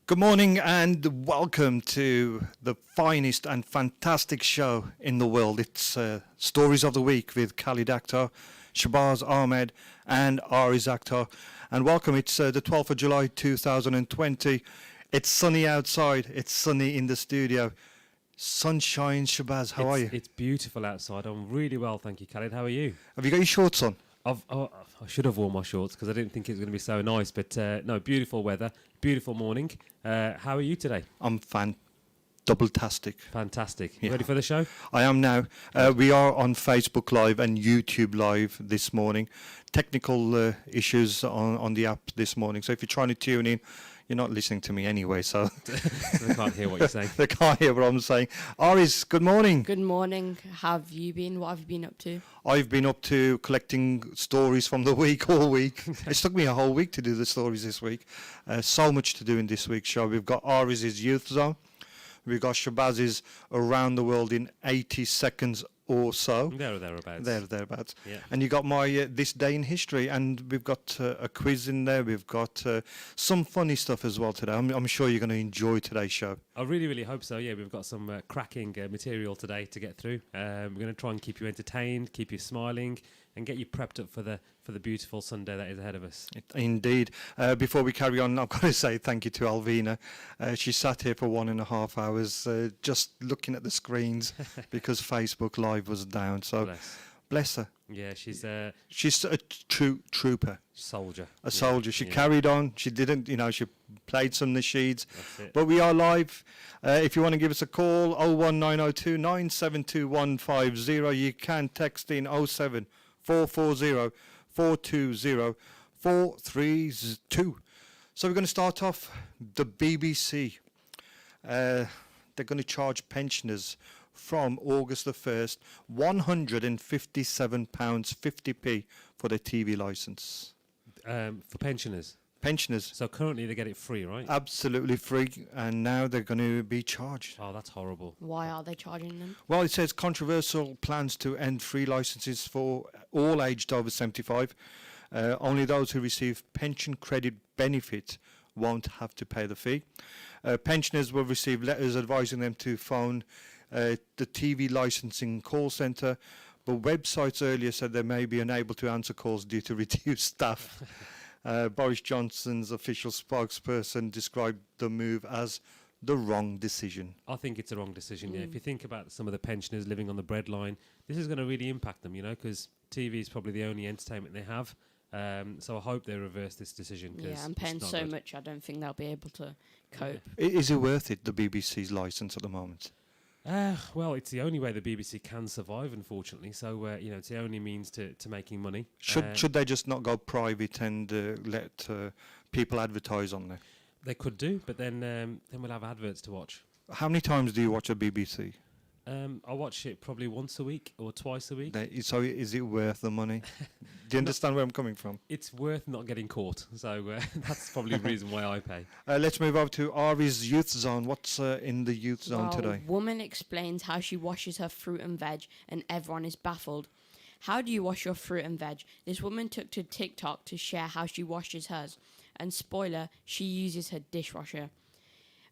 Good morning and welcome to the finest and fantastic show in the world. It's Stories of the Week with Khalid Akhtar, Shabazz Ahmed and Ariz Akhtar. And welcome, it's the 12th of July 2020. It's sunny outside, it's sunny in the studio. Sunshine, Shabazz, how are you? It's beautiful outside. I'm really well, thank you, Khalid. How are you? Have you got your shorts on? I should have worn my shorts because I didn't think it was going to be so nice. But no, beautiful weather, beautiful morning. How are you today? I'm double-tastic. Fantastic. Yeah. Ready for the show? I am now. We are on Facebook Live and YouTube Live this morning. Technical issues on the app this morning. So if you're trying to tune in, you're not listening to me anyway, so They can't hear what you're saying. they can't hear what I'm saying. Aris, good morning. Good morning. How have you been? What have you been up to? I've been up to collecting stories from the week all week. It took me a whole week to do the stories this week. So much to do in this week's show. We've got Aris's Youth Zone. We've got Shabazz's Around the World in 80 Seconds or so. There or thereabouts. Thereabouts. Yeah. And you got my This Day in History, and we've got a quiz in there. We've got some funny stuff as well today. I'm sure you're going to enjoy today's show. I really, really hope so. Yeah, we've got some cracking material today to get through. We're going to try and keep you entertained, keep you smiling, and get you prepped up for the beautiful Sunday that is ahead of us. Indeed. Before we carry on, I've got to say thank you to Alvina. She sat here for 1.5 hours just looking at the screens because Facebook Live was down. So bless her. Yeah, she's a true trooper. soldier. A soldier. She Yeah. carried on. She didn't, she played some nasheeds. That's it. But we are live. If you want to give us a call, 01902 972 150. You can text in 07 440 420 432. So we're going to start off the BBC. They're going to charge pensioners from August the 1st £157.50p for their TV licence. For pensioners. Pensioners, So currently they get it free, right? absolutely free, and now they're going to be charged. Oh, that's horrible. Why are they charging them? Well, it says controversial plans to end free licences for all aged over 75. Only those who receive pension credit benefit won't have to pay the fee. Pensioners will receive letters advising them to phone the TV licensing call centre, but websites earlier said they may be unable to answer calls due to reduced staff. Boris Johnson's official spokesperson described the move as the wrong decision. I think it's a wrong decision. Yeah, if you think about some of the pensioners living on the breadline, this is going to really impact them. Because TV is probably the only entertainment they have. So I hope they reverse this decision. Yeah, I'm paying so much, I don't think they'll be able to cope. Is it worth it, the BBC's licence at the moment? Well, it's the only way the BBC can survive, unfortunately. So it's the only means to making money. Should they just not go private and let people advertise on there? They could do, but then we'll have adverts to watch. How many times do you watch a BBC? I watch it probably once a week or twice a week. So is it worth the money? Do you understand where I'm coming from? It's worth not getting caught. So that's probably the reason why I pay. Let's move over to Ari's Youth Zone. What's in the Youth Zone today? Woman explains how she washes her fruit and veg, and everyone is baffled. How do you wash your fruit and veg? This woman took to TikTok to share how she washes hers. And spoiler, she uses her dishwasher.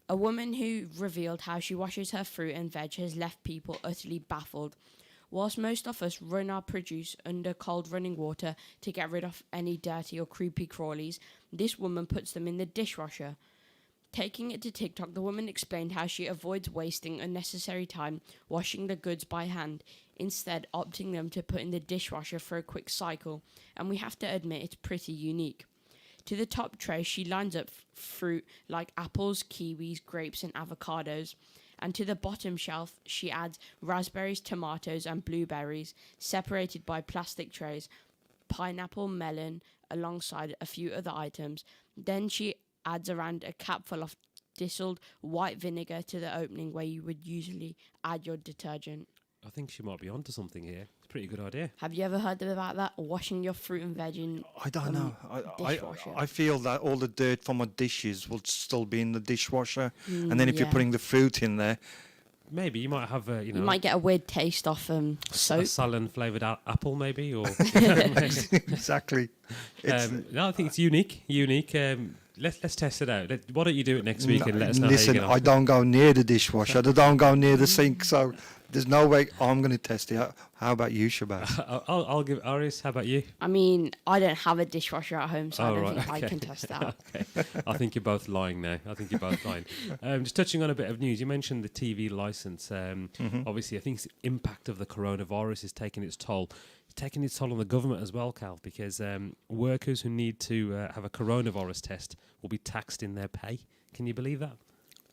A woman who revealed how she washes her fruit and veg has left people utterly baffled. Whilst most of us run our produce under cold running water to get rid of any dirty or creepy crawlies, this woman puts them in the dishwasher. Taking it to TikTok, the woman explained how she avoids wasting unnecessary time washing the goods by hand, instead opting them to put in the dishwasher for a quick cycle, and we have to admit it's pretty unique. To the top tray, she lines up fruit like apples, kiwis, grapes, and avocados. And to the bottom shelf, she adds raspberries, tomatoes, and blueberries, separated by plastic trays, pineapple, melon, alongside a few other items. Then she adds around a capful of distilled white vinegar to the opening where you would usually add your detergent. I think she might be onto something here. It's a pretty good idea. Have you ever heard about that? Washing your fruit and veg in I don't know. dishwasher. I feel that all the dirt from my dishes will still be in the dishwasher, and then if you're yeah. putting the fruit in there, Maybe you might have You might get a weird taste off a soap. sullen flavoured apple, maybe, or exactly. no, I think it's unique. let's test it out. Why don't you do it next week and let us know Listen, how you I get on. don't go near the dishwasher. I don't go near the sink. So there's no way I'm going to test it. How about you, Shabazz? I'll give Aris. How about you? I mean, I don't have a dishwasher at home, so I Oh, don't right, think I okay. can test that. Okay. I think you're both lying now. I think you're both lying. Just touching on a bit of news, you mentioned the TV license. Obviously, I think the impact of the coronavirus is taking its toll. It's taking its toll on the government as well, Cal, because workers who need to have a coronavirus test will be taxed in their pay. Can you believe that?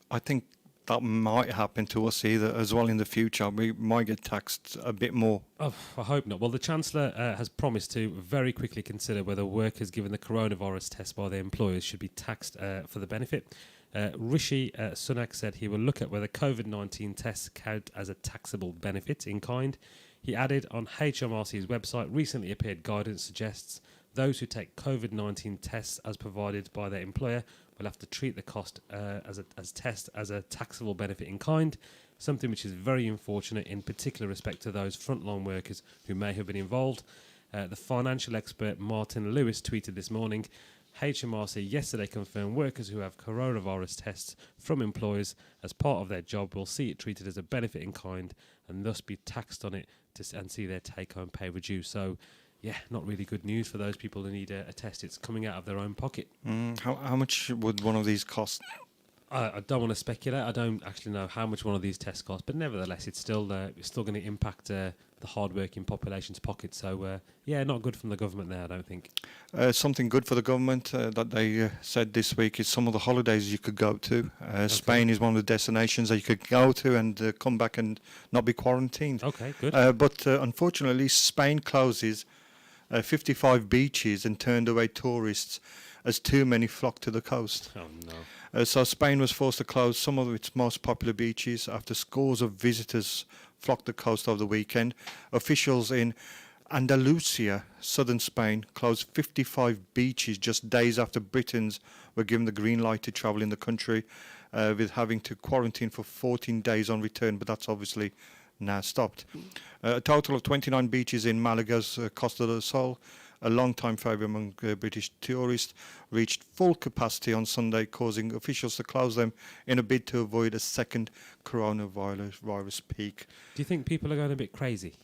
I think that might happen to us either as well in the future. We might get taxed a bit more. Oh, I hope not. Well, the Chancellor has promised to very quickly consider whether workers given the coronavirus test by their employers should be taxed for the benefit. Rishi Sunak said he will look at whether COVID-19 tests count as a taxable benefit in kind. He added, on HMRC's website, recently appeared guidance suggests those who take COVID-19 tests as provided by their employer will have to treat the cost as a taxable benefit in kind, something which is very unfortunate in particular respect to those frontline workers who may have been involved. The financial expert Martin Lewis tweeted this morning, HMRC yesterday confirmed workers who have coronavirus tests from employers as part of their job will see it treated as a benefit in kind and thus be taxed on it and see their take-home pay reduced. So, yeah, not really good news for those people who need a test. It's coming out of their own pocket. How much would one of these cost? I don't want to speculate. I don't actually know how much one of these tests cost, but nevertheless, it's still going to impact the hard-working population's pockets. So, yeah, not good from the government there, I don't think. Something good for the government that they said this week is some of the holidays you could go to. Spain is one of the destinations that you could go to and come back and not be quarantined. Okay, good. But unfortunately, Spain closes 55 beaches and turned away tourists as too many flocked to the coast. Oh, no. So Spain was forced to close some of its most popular beaches after scores of visitors flocked the coast over the weekend. Officials in Andalusia, southern Spain, closed 55 beaches just days after Britons were given the green light to travel in the country, with having to quarantine for 14 days on return, but that's obviously now stopped. A total of 29 beaches in Malaga's Costa del Sol, a long-time favourite among British tourists, reached full capacity on Sunday, causing officials to close them in a bid to avoid a second coronavirus peak. Do you think people are going a bit crazy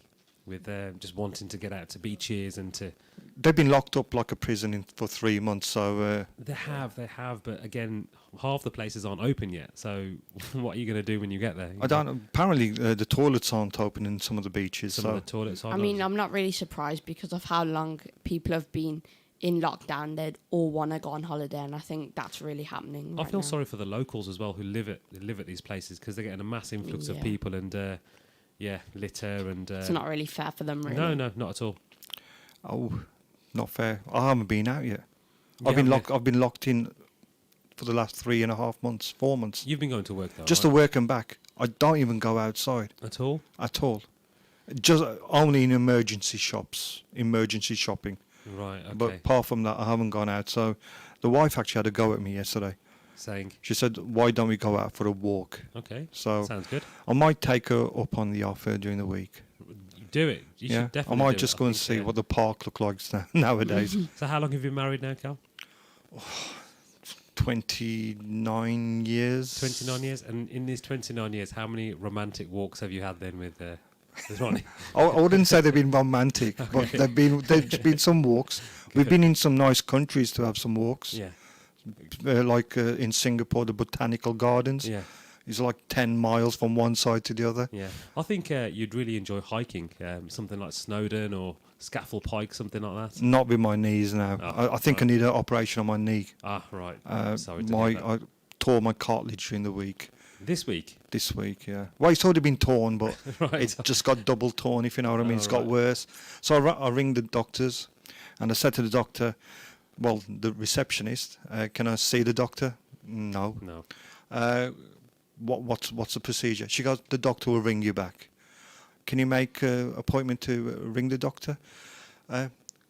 with just wanting to get out to beaches and to... They've been locked up like a prison for 3 months, so... They have, but again, half the places aren't open yet, so what are you going to do when you get there? Apparently, the toilets aren't open in some of the beaches. Some of the toilets aren't I mean, open. I'm not really surprised because of how long people have been in lockdown. They'd all want to go on holiday, and I think that's really happening. I feel sorry for the locals as well who live at these places because they're getting a mass influx of people and litter and. It's not really fair for them, really. No, not at all. Oh, not fair. I haven't been out yet. Yeah, I've been locked in for the last 3.5 months, 4 months. You've been going to work though, Just right? to work and back. I don't even go outside At all? at all. Just only in emergency shopping. Right, okay. But apart from that, I haven't gone out. So the wife actually had a go at me yesterday. Saying, She said, "Why don't we go out for a walk?" okay, So sounds good. I might take her up on the offer during the week. Do it. You Yeah, should I definitely might do just it. go I and think, see what the park looks like nowadays. So how long have you been married now, Cal? 29 years. 29 years? And in these 29 years, how many romantic walks have you had then with Ronnie? I wouldn't say they've been romantic, but there's been some walks. We've been in some nice countries to have some walks. Yeah. Like in Singapore, the botanical gardens. Yeah. It's like 10 miles from one side to the other. Yeah. I think you'd really enjoy hiking, something like Snowdon or Scafell Pike, something like that. Not with my knees now. Oh, I think I need an operation on my knee. Ah, right. Sorry to hear that. I tore my cartilage during the week. This week? This week, yeah. Well, it's already been torn, but Right. it just got double torn, if you know what I mean. Oh, It's got right. worse. So I ring the doctors, and I said to the doctor, well, the receptionist, can I see the doctor? No. No. What's the procedure? She goes, the doctor will ring you back. Can you make an appointment to ring the doctor?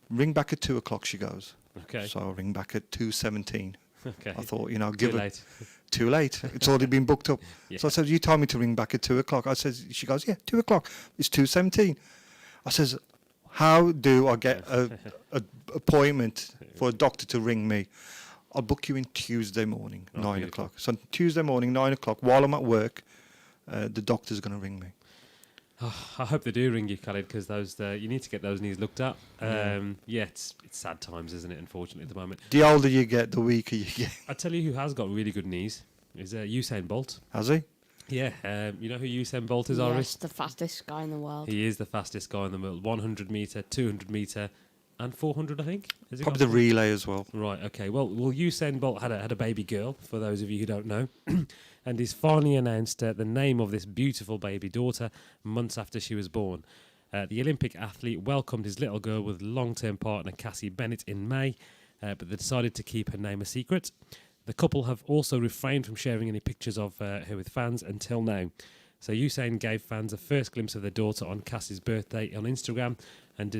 Ring back at 2 o'clock, she goes. Okay. So I'll ring back at 2:17. Okay. I thought, Too give it late. too late. It's already been booked up. Yeah. So I said, you told me to ring back at 2 o'clock. I said, she goes, yeah, 2 o'clock. It's 2:17. I says, how do I get a appointment for a doctor to ring me? I'll book you in Tuesday morning, Oh, 9 beautiful. o'clock. So Tuesday morning, 9 o'clock, while I'm at work, the doctor's going to ring me. I hope they do ring you, Khalid, because those you need to get those knees looked at. Yeah, it's sad times, isn't it? Unfortunately, at the moment. The older you get, the weaker you get. I tell you, who has got really good knees is Usain Bolt. Has he? Yeah, you know who Usain Bolt is, Yes, Iris? the fastest guy in the world. He is the fastest guy in the world. 100 meter, 200 meter, and 400, I think. Has he Probably got the 400? relay as well. Right. Okay. Well, Usain Bolt had a baby girl. For those of you who don't know, and he's finally announced the name of this beautiful baby daughter months after she was born. The Olympic athlete welcomed his little girl with long-term partner Cassie Bennett in May, but they decided to keep her name a secret. The couple have also refrained from sharing any pictures of her with fans until now. So Usain gave fans a first glimpse of their daughter on Cassie's birthday on Instagram and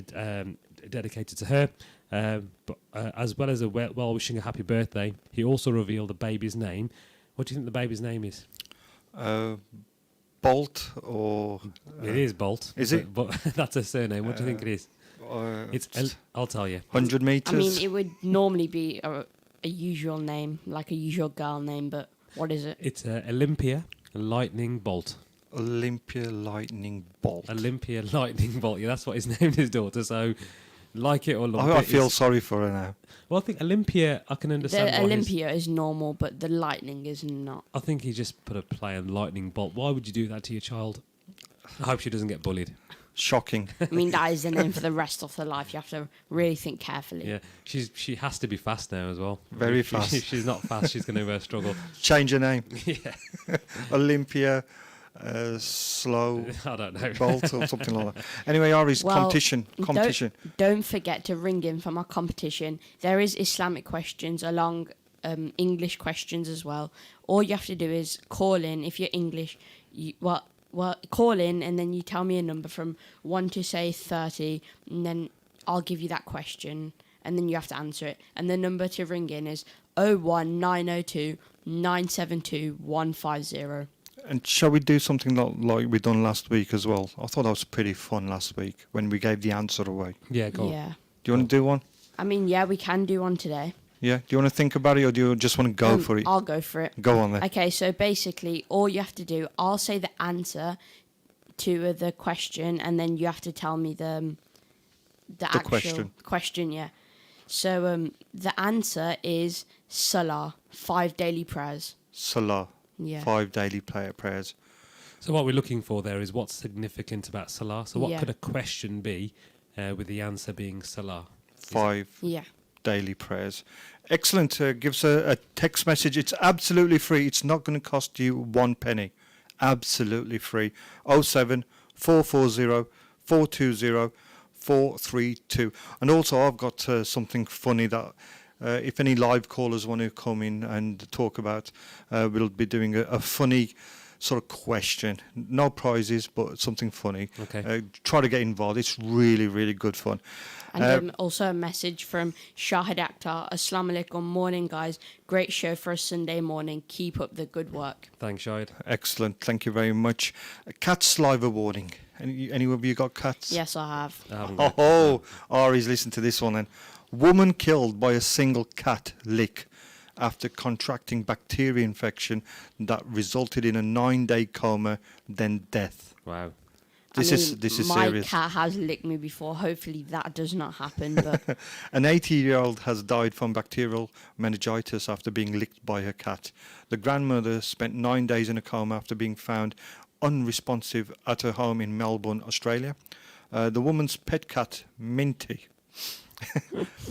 dedicated to her. But as well as wishing a happy birthday, he also revealed the baby's name. What do you think the baby's name is? Bolt or... It is Bolt. Is it? But that's a surname. What do you think it is? I'll tell you. 100 metres? I mean, it would normally be a usual name, like a usual girl name, but what is it? It's Olympia Lightning Bolt. Olympia Lightning Bolt. Olympia Lightning Bolt. Yeah, that's what he's named his daughter. So, like it or lump I it, feel it's- sorry for her now. Well, I think Olympia, I can understand. The why his- Olympia is normal, but the lightning is not. I think he just put a play on Lightning Bolt. Why would you do that to your child? I hope she doesn't get bullied. Shocking. I mean, that is the name for the rest of her life. You have to really think carefully. Yeah, she has to be fast now as well. Very If fast. If she's not fast, she's going to struggle. Change her name. Yeah, Olympia Slow I don't know. Bolt or something like that. Anyway, Ari's Well, competition. Don't forget to ring in for my competition. There is Islamic questions along English questions as well. All you have to do is call in if you're English. Well, call in and then you tell me a number from 1 to say 30, and then I'll give you that question, and then you have to answer it. And the number to ring in is 01902 972 150. And shall we do something like we done last week as well? I thought that was pretty fun last week when we gave the answer away. Yeah, go on. Yeah. Do you want to do one? I mean, yeah, we can do one today. Yeah? Do you want to think about it or do you just want to go for it? I'll go for it. Go on then. Okay, so basically, all you have to do, I'll say the answer to the question, and then you have to tell me the actual question. Yeah. So the answer is Salah, 5 daily prayers. Salah. Yeah. 5 daily prayers. So what we're looking for there is what's significant about Salah. So what Yeah. could a question be with the answer being Salah? 5 Yeah. daily prayers. Excellent. Gives a text message. It's absolutely free. It's not going to cost you 1 penny. Absolutely free. 07 440 420 432. And also I've got something funny that if any live callers want to come in and talk about, we'll be doing a funny sort of question. No prizes, but something funny. Okay. Try to get involved. It's really, really good fun. And also a message from Khalid Akhtar. Assalamu alaikum. Morning, guys. Great show for a Sunday morning. Keep up the good work. Thanks, Shahid. Excellent. Thank you very much. Cat saliva warning. Any of you got cats? Yes, I have. I haven't got Oh, Ari's listen to this one then. Woman killed by a single cat lick after contracting bacteria infection that resulted in a 9-day coma, then death. Wow. This is my serious. cat has licked me before. Hopefully that does not happen. But An 80-year-old has died from bacterial meningitis after being licked by her cat. The grandmother spent 9 days in a coma after being found unresponsive at her home in Melbourne, Australia. The woman's pet cat, Minty,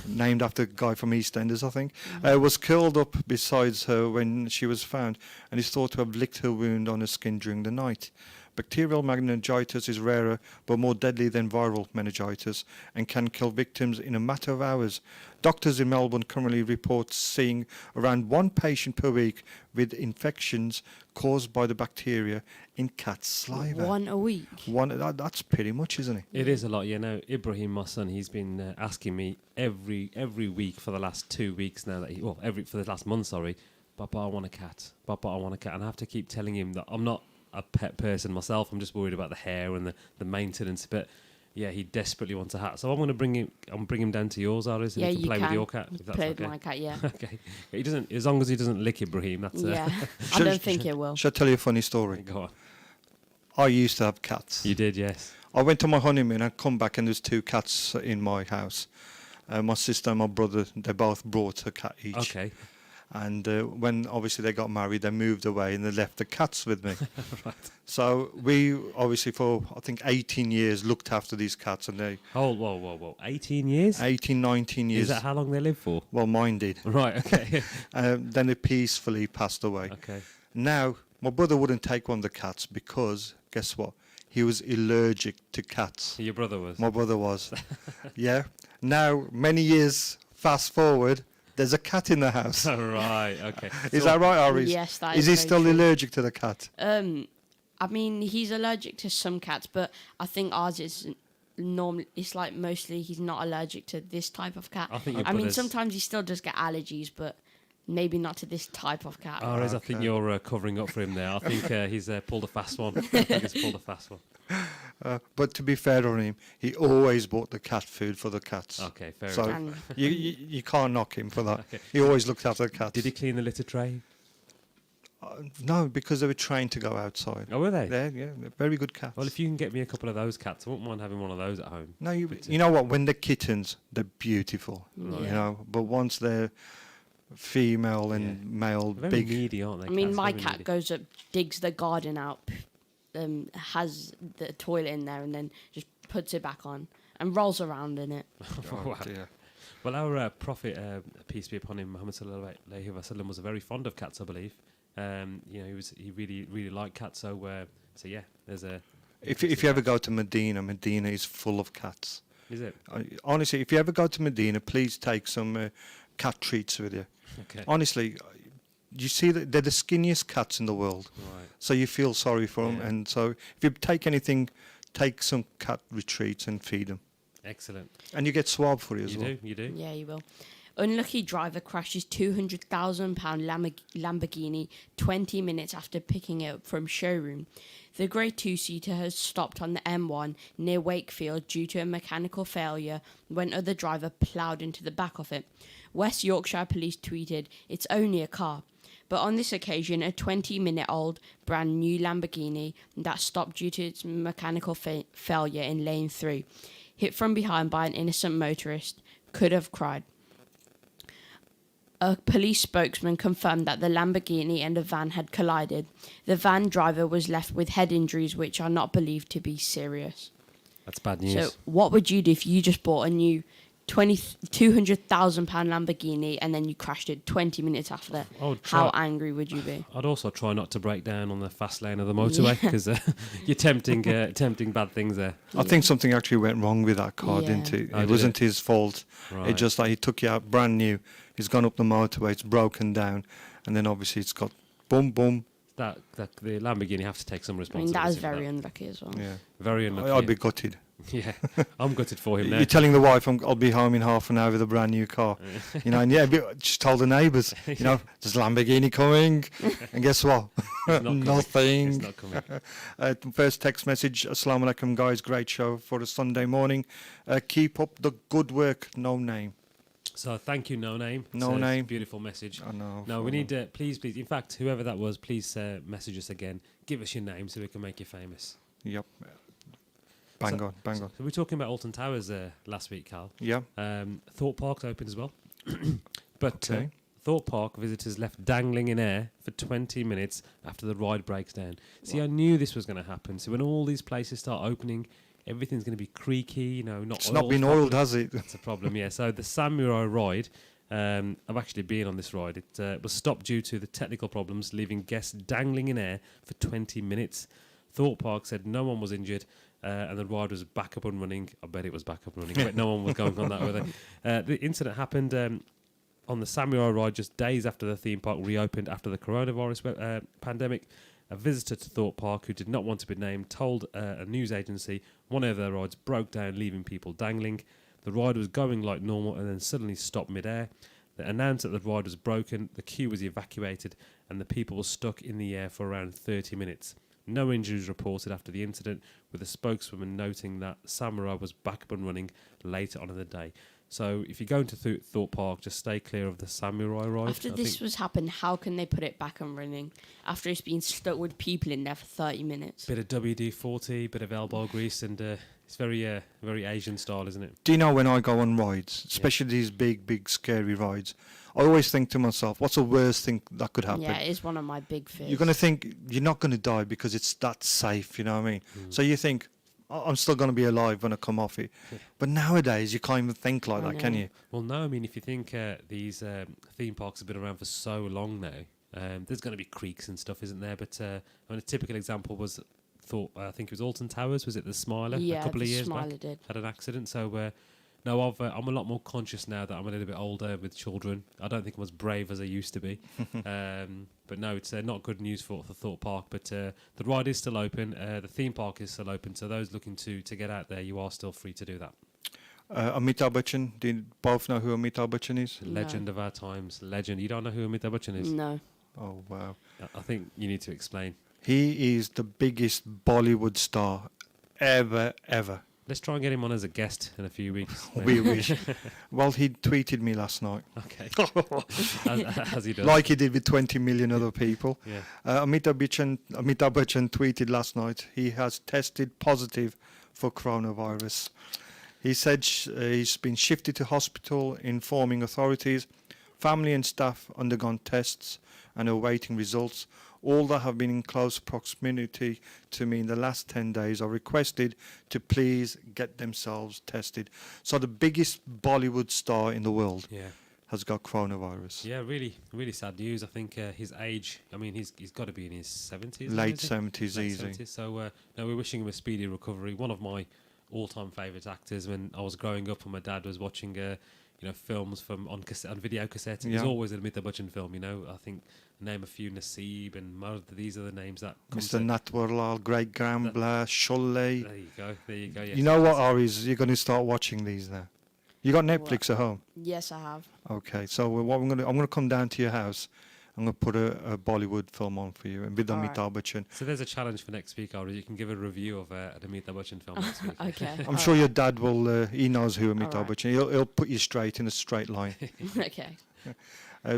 named after a guy from EastEnders, I think, was curled up beside her when she was found and is thought to have licked her wound on her skin during the night. Bacterial meningitis is rarer but more deadly than viral meningitis and can kill victims in a matter of hours. Doctors in Melbourne currently report seeing around 1 patient per week with infections caused by the bacteria in cat saliva. one a week. That's pretty much, isn't it? It is a lot. You know, Ibrahim, my son, he's been asking me every week for the last 2 weeks now for the last month, sorry. Papa, I want a cat. Papa, I want a cat. And I have to keep telling him that I'm not a pet person myself. I'm just worried about the hair and the maintenance. But Yeah, he desperately wants a hat. So I'm going to bring him down to yours, Aris, and Yeah, he can you play can. with your cat. You If that's play okay. with my cat, yeah. Okay. He doesn't, as long as he doesn't lick Ibrahim. That's Yeah. I Should- don't think it will. Shall I tell you a funny story? Go on. I used to have cats. You did, yes. I went on my honeymoon and come back and there's 2 cats in my house. My sister and my brother, they both brought a cat each. Okay. And when obviously they got married, they moved away and they left the cats with me. Right. So we obviously for I think 18 years looked after these cats, and they Whoa. 18 years? 18, 19 years. Is that how long they live for? Well, mine did. Right, okay. Then they peacefully passed away. Okay. Now my brother wouldn't take one of the cats because guess what? He was allergic to cats. Your brother was? My brother was. Yeah. Now many years fast forward, there's a cat in the house. Right, okay. Is that right, Aris? Yes, that Is is he very still true. allergic to the cat? I mean, he's allergic to some cats, but I think ours is normally, it's like mostly he's not allergic to this type of cat. I think your I mean, brother's- sometimes he still does get allergies, but maybe not to this type of cat. Aris, I think Okay. you're covering up for him there. I think he's pulled a fast one. I think he's pulled a fast one. But to be fair on him, he always bought the cat food for the cats. Okay, fair So enough. And you can't knock him for that. Okay. He always looked after the cats. Did he clean the litter tray? No, because they were trained to go outside. Oh, were they? They're very good cats. Well, if you can get me a couple of those cats, I wouldn't mind having one of those at home. No, you know what? When they're kittens, they're beautiful. Right. You know, but once they're female and Yeah. male, Very big. needy, aren't they? I mean, cats? my Very cat needy. goes up, digs the garden out, has the toilet in there, and then just puts it back on and rolls around in it. Oh, Wow. dear. Well, our Prophet, peace be upon him, Muhammad sallallahu alaihi wasallam, was very fond of cats, I believe. He really liked cats. So yeah, there's a. If you ever go to Medina, Medina is full of cats. Is it? Honestly, if you ever go to Medina, please take some cat treats with you. Okay. Honestly, you see that they're the skinniest cats in the world, Right. so you feel sorry for them. Yeah. And so, if you take anything, take some cat retreats and feed them, Excellent. and you get swab for it as You well. do. You do. Yeah, you will. Unlucky driver crashes £200,000 Lamborghini 20 minutes after picking it up from showroom. The grey two-seater has stopped on the M1 near Wakefield due to a mechanical failure when other driver ploughed into the back of it. West Yorkshire Police tweeted, "It's only a car." But on this occasion, a 20-minute-old brand new Lamborghini that stopped due to its mechanical failure in lane 3, hit from behind by an innocent motorist, could have cried. A police spokesman confirmed that the Lamborghini and a van had collided. The van driver was left with head injuries which are not believed to be serious. That's bad news. So what would you do if you just bought a new £200,000 Lamborghini and then you crashed it 20 minutes after? I would How try- angry would you be? I'd also try not to break down on the fast lane of the motorway because you're tempting bad things there. I think something actually went wrong with that car, didn't Yeah. it? Oh, It did wasn't his fault. Right. It just like he took you out brand new. He's gone up the motorway. It's broken down, and then obviously it's got boom, boom. that the Lamborghini have to take some I mean, responsibility. that is for very unlucky as well. Yeah, very unlucky. I'd be gutted. Yeah, I'm gutted for him You're now. telling the wife I'll be home in half an hour with a brand new car, you know, and just told the neighbours, you know, there's Lamborghini coming, and guess what? It's not coming. Nothing. It's not coming. First text message: Assalamu alaikum, guys. Great show for a Sunday morning. Keep up the good work. No name. So thank you, No Name. No It's a Name. Beautiful message. I know. No, we need please. In fact, whoever that was, please message us again. Give us your name so we can make you famous. Yep. Bang on, bang on. So we were talking about Alton Towers last week, Carl. Yeah. Thorpe Park's open as well. But Okay. Thorpe Park visitors left dangling in air for 20 minutes after the ride breaks down. See, I knew this was going to happen. So when all these places start opening, everything's going to be creaky, you know, not It's not oiled been properly. oiled, has it? That's a problem, yeah. So the Samurai ride, I've actually been on this ride. It was stopped due to the technical problems, leaving guests dangling in air for 20 minutes. Thorpe Park said no one was injured, and the ride was back up and running. I bet it was back up and running, but no one was going on that, were they? The incident happened on the Samurai ride just days after the theme park reopened after the coronavirus pandemic. A visitor to Thorpe Park who did not want to be named told a news agency one of their rides broke down, leaving people dangling. The ride was going like normal and then suddenly stopped mid-air. They announced that the ride was broken, the queue was evacuated, and the people were stuck in the air for around 30 minutes. No injuries reported after the incident, with a spokeswoman noting that Samurai was back up and running later on in the day. So if you go into Thorpe Park, just stay clear of the Samurai ride. After this was happened, how can they put it back and running? After it's been stuck with people in there for 30 minutes. Bit of WD-40, bit of elbow grease, and it's very Asian style, isn't it? Do you know when I go on rides, especially these big, scary rides, I always think to myself, what's the worst thing that could happen? Yeah, it is one of my big fears. You're going to think you're not going to die because it's that safe, you know what I mean? So you think, I'm still going to be alive when I come off it. Yeah. But nowadays, you can't even think like I that, can know. you? Well, no, I mean, if you think these theme parks have been around for so long now, there's going to be creaks and stuff, isn't there? But I mean, a typical example was, I think it was Alton Towers, was it the Smiler? Yeah, a couple of the years Smiler back, did. had an accident. So, no, I'm a lot more conscious now that I'm a little bit older with children. I don't think I'm as brave as I used to be. But no, it's not good news for Thorpe Park. But the ride is still open. The theme park is still open. So those looking to get out there, you are still free to do that. Amitabh Bachchan, do you both know who Amitabh Bachchan is? No. Legend of our times. Legend. You don't know who Amitabh Bachchan is? No. Oh, wow. I think you need to explain. He is the biggest Bollywood star ever. Let's try and get him on as a guest in a few weeks. We wish. Well, he tweeted me last night, Okay. as he does. like he did with 20 million other people. Yeah. Amitabh Bachchan tweeted last night he has tested positive for coronavirus. He said he's been shifted to hospital, informing authorities. Family and staff undergone tests and are awaiting results. All that have been in close proximity to me in the last 10 days are requested to please get themselves tested. So the biggest Bollywood star in the world Yeah. has got coronavirus. Yeah, really sad news. I think his age, I mean, he's got to be in his 70s. now, Late is he? 70s, Late easy. 70s. So, no, we're wishing him a speedy recovery. One of my all-time favourite actors when I was growing up and my dad was watching, films from on video cassette. It was Yeah. always an Amitabh Bachchan film, I think, name a few, Naseeb and Mard, these are the names that come Mr. Natwarlal, Greg Grambler, Sholay. There you go. Yes. You know what, Aris? You're going to start watching these now. You got Netflix at home? Yes, I have. Okay, so what I'm going to come down to your house. I'm going to put a Bollywood film on for you and with All right. Amitabh Bachchan. So there's a challenge for next week, Ari. You can give a review of an Amitabh Bachchan film next week. Okay. I'm sure your dad will. He knows who Amitabh Alright. Bachchan. He'll put you straight in a straight line. Okay.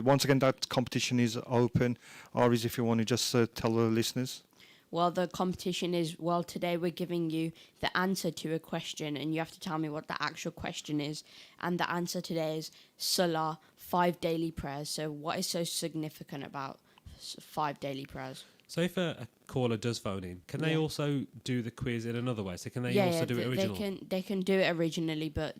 Once again, that competition is open. Aris, if you want to just tell the listeners. Well, the competition is, today we're giving you the answer to a question and you have to tell me what the actual question is. And the answer today is Salah, 5 daily prayers. So what is so significant about 5 daily prayers? So if a caller does phone in, can they Yeah. also do the quiz in another way? So can they also do it original? They can do it originally, but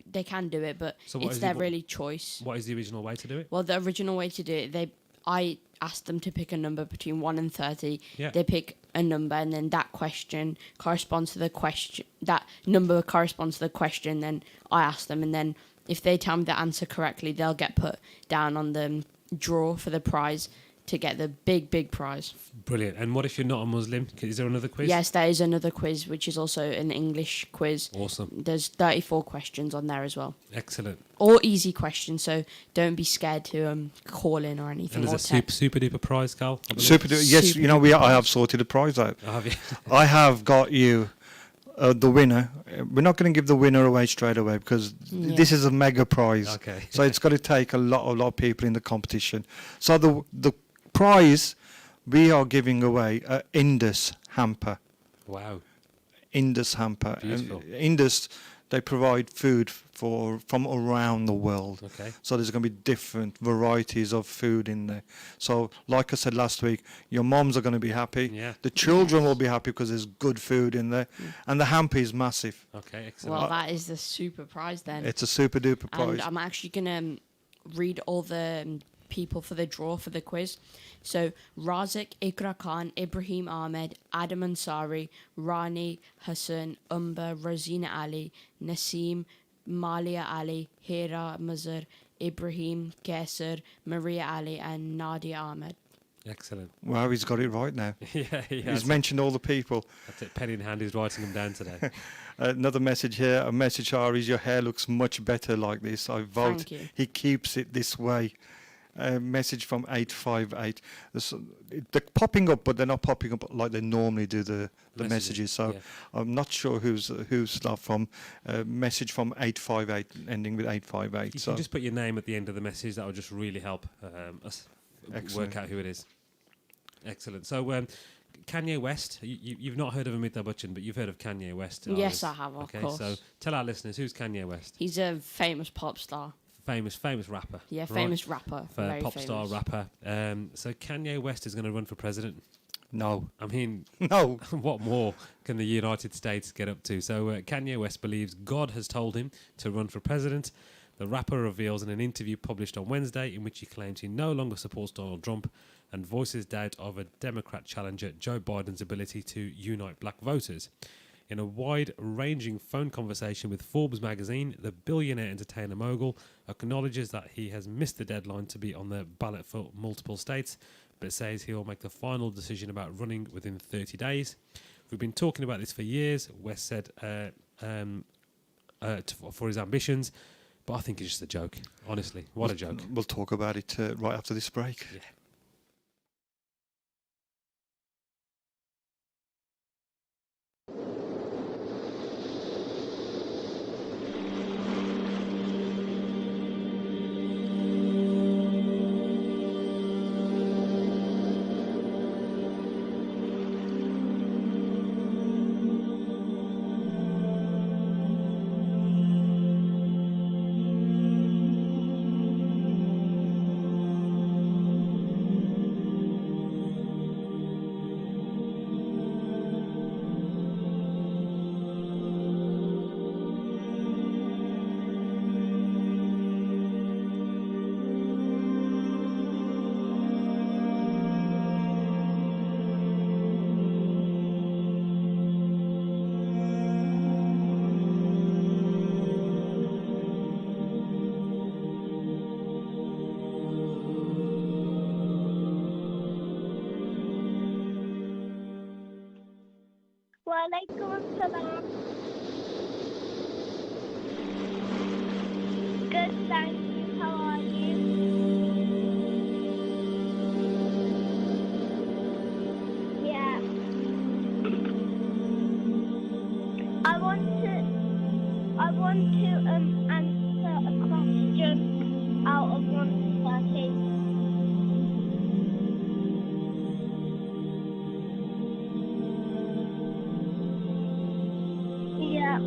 they can do it, but So what it's is their the- really choice. What is the original way to do it? Well, the original way to do it, I asked them to pick a number between 1 and 30. Yeah. They pick a number, and then that question corresponds to the question. That number corresponds to the question. Then I ask them, and then if they tell me the answer correctly, they'll get put down on the draw for the prize to get the big prize. Brilliant. And what if you're not a Muslim? Is there another quiz? Yes, there is another quiz, which is also an English quiz. Awesome. There's 34 questions on there as well. Excellent. All easy questions, so don't be scared to call in or anything. And or there's a text. super duper prize, Carl. I believe. Yes, Super you know I have sorted a prize out. Oh, have you? I have got you the winner. We're not going to give the winner away straight away because Yeah. this is a mega prize. Okay. So it's got to take a lot of people in the competition. So the prize we are giving away a Indus hamper. Wow. Indus hamper. Beautiful. And Indus, they provide food from around the world. Okay. So there's going to be different varieties of food in there. So like I said last week, your moms are going to be happy. Yeah. The children will be happy because there's good food in there. And the hamper is massive. Okay. Excellent. Well, that is the super prize then. It's a super duper prize. And I'm actually going to read all the people for the draw for the quiz. So, Razik, Ikra Khan, Ibrahim Ahmed, Adam Ansari, Rani Hassan, Umba, Rosina Ali, Naseem, Malia Ali, Hira Mazar, Ibrahim Kesar, Maria Ali, and Nadia Ahmed. Excellent. Wow, he's got it right now. Yeah. He's mentioned all the people. That's it. Pen in hand. He's writing them down today. Another message here. A message, Ari, your hair looks much better like this. I vote. Thank you. He keeps it this way. message from 858. They're popping up, but they're not popping up like they normally do, the messages. So yeah. I'm not sure who's that from. Message from 858, ending with 858. You So can just put your name at the end of the message. That will just really help us Excellent. work out who it is. Excellent. So Kanye West, you've not heard of Amitabh Bachchan, but you've heard of Kanye West. Yes, I have, of Okay, course. so tell our listeners, who's Kanye West? He's a famous pop star. Famous rapper. Yeah, right? famous rapper. Very Pop famous. star rapper. So Kanye West is going to run for president. no, I mean, no. what more can the United States get up to? So Kanye West believes God has told him to run for president. The rapper reveals in an interview published on Wednesday in which he claims he no longer supports Donald Trump and voices doubt of a Democrat challenger Joe Biden's ability to unite black voters. In a wide-ranging phone conversation with Forbes magazine, the billionaire entertainer mogul acknowledges that he has missed the deadline to be on the ballot for multiple states, but says he will make the final decision about running within 30 days. We've been talking about this for years, West said, for his ambitions, but I think it's just a joke. Honestly, what a joke. We'll talk about it right after this break. Yeah. Walaikum Assalam. Good, thank you. How are you? Yeah. I want to answer a question out of 1 to 30. Yeah.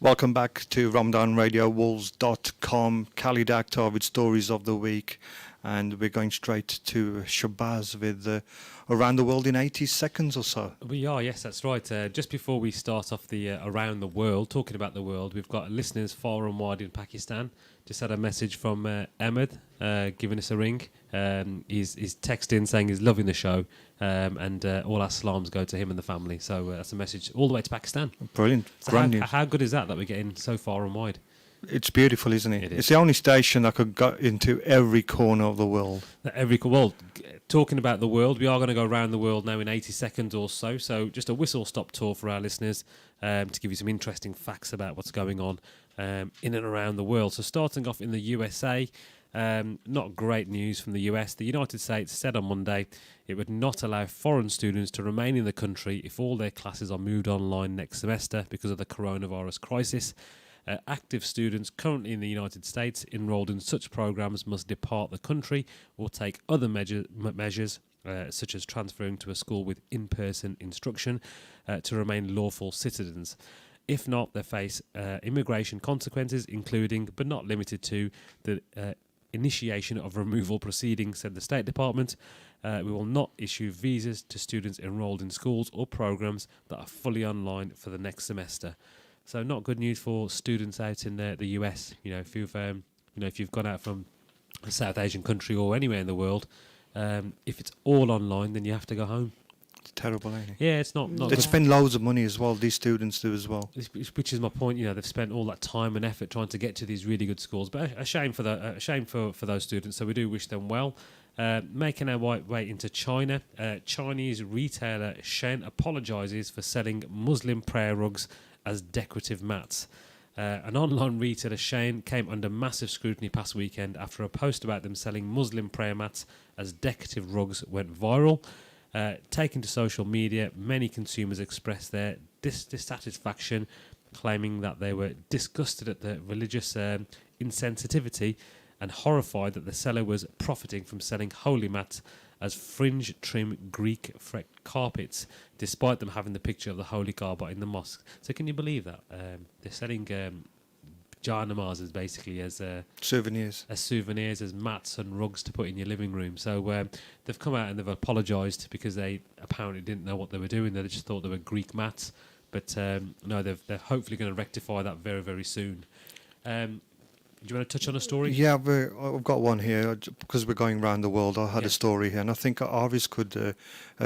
Welcome back to RamadanRadioWolves.com. Khalid Akhtar with Stories of the Week. And we're going straight to Shabazz with Around the World in 80 seconds or so. We are, yes, that's right. Just before we start off the Around the World, talking about the world, we've got listeners far and wide in Pakistan. Just had a message from Ahmed giving us a ring. He's texting saying he's loving the show, and all our salams go to him and the family. So that's a message all the way to Pakistan. Brilliant. So Grand news. how good is that we're getting so far and wide? It's beautiful, isn't it? It is. It's the only station that could go into every corner of the world. Talking about the world, we are going to go around the world now in 80 seconds or so. So just a whistle-stop tour for our listeners to give you some interesting facts about what's going on in and around the world. So starting off in the USA, not great news from the US. The United States said on Monday it would not allow foreign students to remain in the country if all their classes are moved online next semester because of the coronavirus crisis. Active students currently in the United States enrolled in such programs must depart the country or take other measures such as transferring to a school with in-person instruction to remain lawful citizens. If not, they face immigration consequences, including but not limited to the initiation of removal proceedings, said the State Department. We will not issue visas to students enrolled in schools or programs that are fully online for the next semester. So not good news for students out in the US. If you've gone out from a South Asian country or anywhere in the world, if it's all online, then you have to go home. It's terrible, ain't it? Yeah, it's not. They spend loads of money as well. These students do as well. Which is my point. They've spent all that time and effort trying to get to these really good schools. But a shame for those students. So we do wish them well. Making our way into China, Chinese retailer Shen apologises for selling Muslim prayer rugs as decorative mats. An online retailer, Shane, came under massive scrutiny past weekend after a post about them selling Muslim prayer mats as decorative rugs went viral. Taken to social media, many consumers expressed their dissatisfaction, claiming that they were disgusted at the religious insensitivity and horrified that the seller was profiting from selling holy mats as fringe trim Greek fret carpets, despite them having the picture of the holy Kaaba in the mosque. So can you believe that? They're selling jar namazes basically as Souvenirs. As mats and rugs to put in your living room. So they've come out and they've apologised because they apparently didn't know what they were doing. They just thought they were Greek mats. But no, they're hopefully going to rectify that very, very soon. Do you want to touch on a story? Yeah, I've got one here because we're going around the world. I had a story here, and I think Arvis could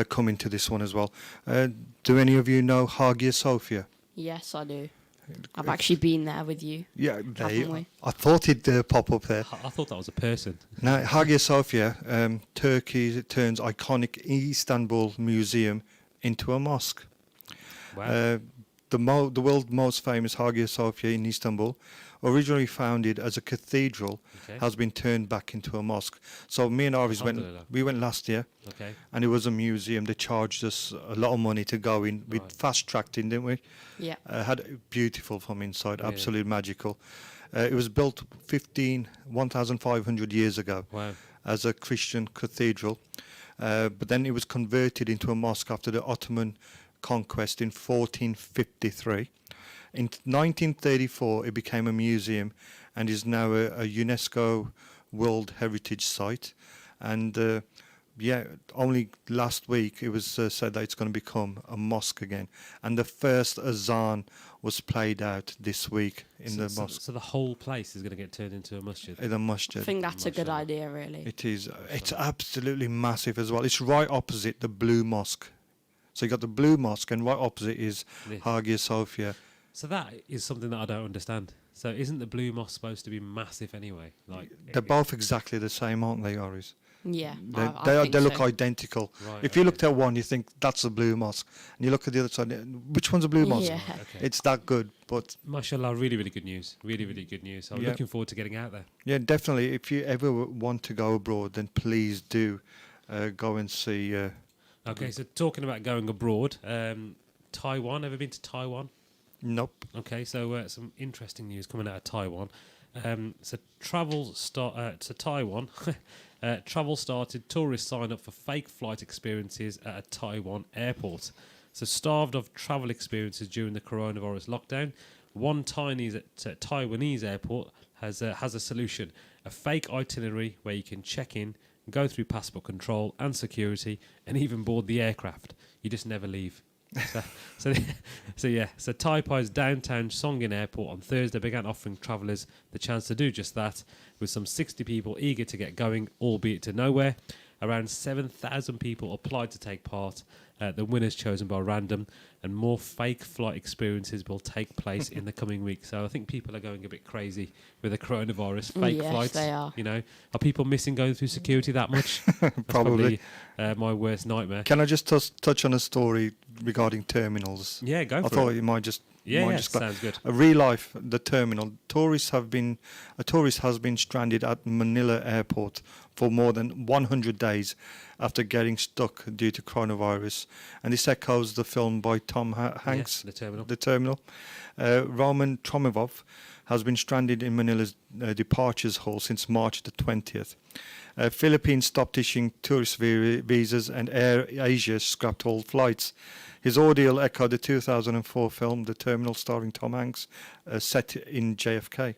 come into this one as well. Do any of you know Hagia Sophia? Yes, I do. I've actually been there with you. Yeah, haven't we? I thought it'd pop up there. I thought that was a person. Now, Hagia Sophia, Turkey turns iconic Istanbul museum into a mosque. Wow. The world's most famous Hagia Sophia in Istanbul, originally founded as a cathedral, has been turned back into a mosque. So me and Arvis went last year, and it was a museum. They charged us a lot of money to go in. We fast-tracked in, didn't we? Yeah. Had beautiful from inside, absolutely magical. It was built 1,500 years ago as a Christian cathedral, but then it was converted into a mosque after the Ottoman conquest in 1453. In 1934, it became a museum and is now a UNESCO World Heritage Site. And only last week it was said that it's going to become a mosque again. And the first azan was played out this week in the mosque. So the whole place is going to get turned into a masjid? In a masjid. I think that's a good idea, really. It is. It's absolutely massive as well. It's right opposite the Blue Mosque. So you got the Blue Mosque, and right opposite is Hagia Sophia. So that is something that I don't understand. So isn't the Blue Mosque supposed to be massive anyway? They're both exactly the same, aren't they, Aris? Yeah, they look identical. Right, if you looked at one, you think that's a Blue Mosque, and you look at the other side, which one's a Blue Mosque? Yeah. It's that good. But mashallah, really, really good news. Really, really good news. I'm looking forward to getting out there. Yeah, definitely. If you ever want to go abroad, then please do go and see. Okay, so talking about going abroad, Taiwan. Ever been to Taiwan? Nope. Okay, so some interesting news coming out of Taiwan. So travel to Taiwan. Travel started. Tourists sign up for fake flight experiences at a Taiwan airport. So starved of travel experiences during the coronavirus lockdown, one Taiwanese airport has a solution: a fake itinerary where you can check in, go through passport control and security, and even board the aircraft. You just never leave. So Taipei's downtown Songin Airport on Thursday began offering travellers the chance to do just that, with some 60 people eager to get going, albeit to nowhere. Around 7,000 people applied to take part. The winners chosen by random, and more fake flight experiences will take place in the coming weeks. So I think people are going a bit crazy with the coronavirus. Fake Yes, flights, they are. you know. Are people missing going through security that much? That's Probably. my worst nightmare. Can I just touch on a story regarding terminals? Yeah, go for I thought it. you might just Sounds good. a real life the terminal. A tourist has been stranded at Manila airport for more than 100 days after getting stuck due to coronavirus, and this echoes the film by Tom Hanks, The Terminal. The Terminal. Roman Tromivov has been stranded in Manila's departures hall since March the 20th. Philippines stopped issuing tourist visas, and Air Asia scrapped all flights. His ordeal echoed the 2004 film The Terminal, starring Tom Hanks, set in JFK.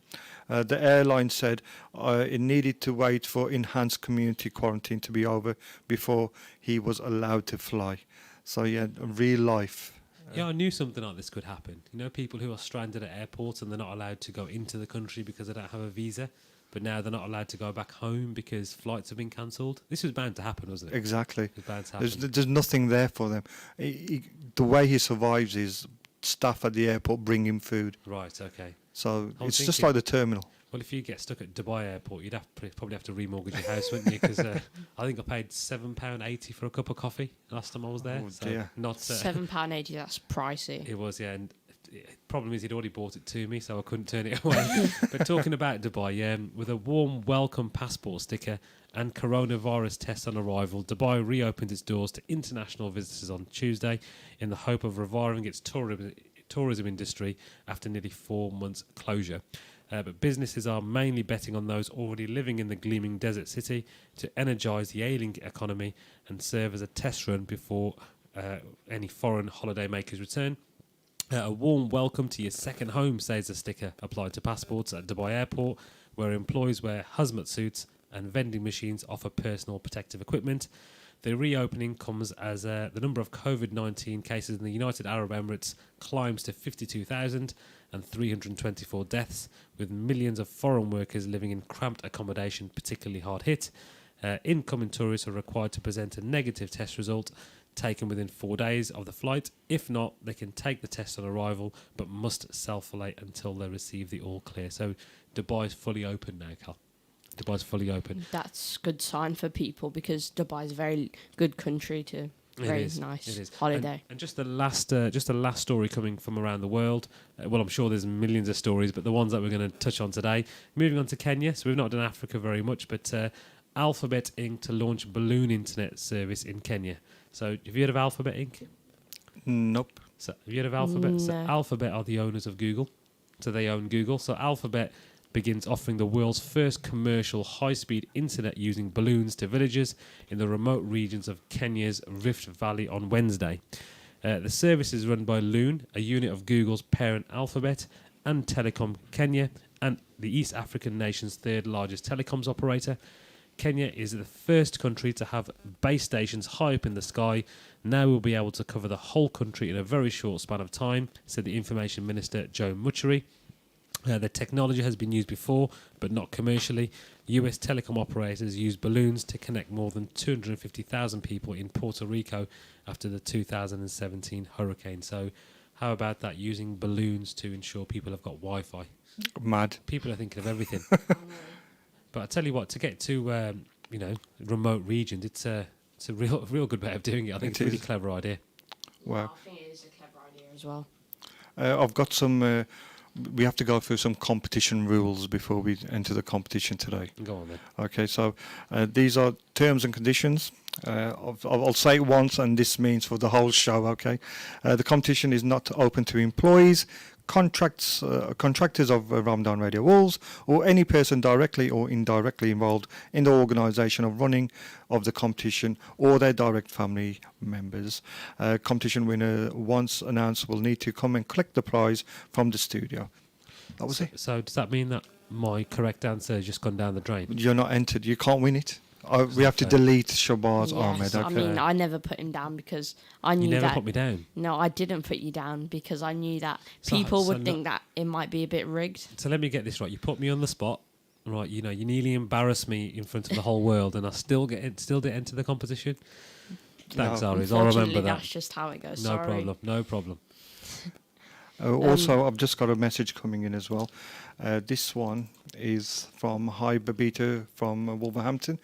The airline said it needed to wait for enhanced community quarantine to be over before he was allowed to fly. So yeah, real life. Yeah, I knew something like this could happen. You know, people who are stranded at airports and they're not allowed to go into the country because they don't have a visa, but now they're not allowed to go back home because flights have been cancelled. This was bound to happen, wasn't it? Exactly. It was bound to happen. There's nothing there for them. The way he survives is staff at the airport bring him food. Right, okay. So I was it's just thinking- like the terminal. Well, if you get stuck at Dubai airport, you'd probably have to remortgage your house, wouldn't you? Because I think I paid £7.80 for a cup of coffee last time I was there. Oh, so dear. not £7.80. That's pricey. It was, yeah. And problem is, he'd already bought it to me, so I couldn't turn it away. But talking about Dubai, with a warm welcome passport sticker and coronavirus test on arrival, Dubai reopened its doors to international visitors on Tuesday in the hope of reviving its tourism industry after nearly 4 months closure. But businesses are mainly betting on those already living in the gleaming desert city to energise the ailing economy and serve as a test run before any foreign holidaymakers return. A warm welcome to your second home, says the sticker applied to passports at Dubai Airport, where employees wear hazmat suits and vending machines offer personal protective equipment. The reopening comes as the number of COVID-19 cases in the United Arab Emirates climbs to 52,000 and 324 deaths, with millions of foreign workers living in cramped accommodation particularly hard hit. Incoming tourists are required to present a negative test result taken within 4 days of the flight. If not, they can take the test on arrival but must self-isolate until they receive the all clear. So Dubai's fully open now, Cal. Dubai's fully open. That's a good sign for people because Dubai is a very good country to very It nice is. holiday. And just the last story coming from around the world. Well, I'm sure there's millions of stories, but the ones that we're going to touch on today. Moving on to Kenya. So we've not done Africa very much, but Alphabet Inc. to launch balloon internet service in Kenya. So have you heard of Alphabet Inc.? Nope. So have you heard of Alphabet? So No. Alphabet are the owners of Google. So they own Google. So Alphabet begins offering the world's first commercial high-speed internet using balloons to villagers in the remote regions of Kenya's Rift Valley on Wednesday. The service is run by Loon, a unit of Google's parent Alphabet, and Telecom Kenya, and the East African nation's third largest telecoms operator. Kenya is the first country to have base stations high up in the sky. Now we'll be able to cover the whole country in a very short span of time, said the Information Minister Joe Muchiri. The technology has been used before, but not commercially. US telecom operators used balloons to connect more than 250,000 people in Puerto Rico after the 2017 hurricane. So how about that, using balloons to ensure people have got Wi-Fi? Mad. People are thinking of everything. But I tell you what, to get to remote regions, it's a real good way of doing it. I think it's a really clever idea. Wow. I think it is a clever idea as well. I've got some. We have to go through some competition rules before we enter the competition today. Go on then. Okay, so these are terms and conditions. I'll say it once, and this means for the whole show. Okay, the competition is not open to employees, contractors of Ramadan Radio Walls, or any person directly or indirectly involved in the organisation of running of the competition, or their direct family members. Competition winner, once announced, will need to come and collect the prize from the studio. That was it. So does that mean that my correct answer has just gone down the drain? You're not entered. You can't win it. We have to fair. delete Shabazz Yes, Ahmed. I Okay. mean, I never put him down because I knew You never that. put me down. No, I didn't put you down because I knew that So- people so would no- think that it might be a bit rigged. So let me get this right. You put me on the spot, right? You know, you nearly embarrassed me in front of the whole world, and I still didn't enter the competition. Thanks, No. Aries. I'll remember Unfortunately, that. that's just how it goes. No Sorry. problem. No problem. Also, I've just got a message coming in as well. This one is from Hi Babita from Wolverhampton.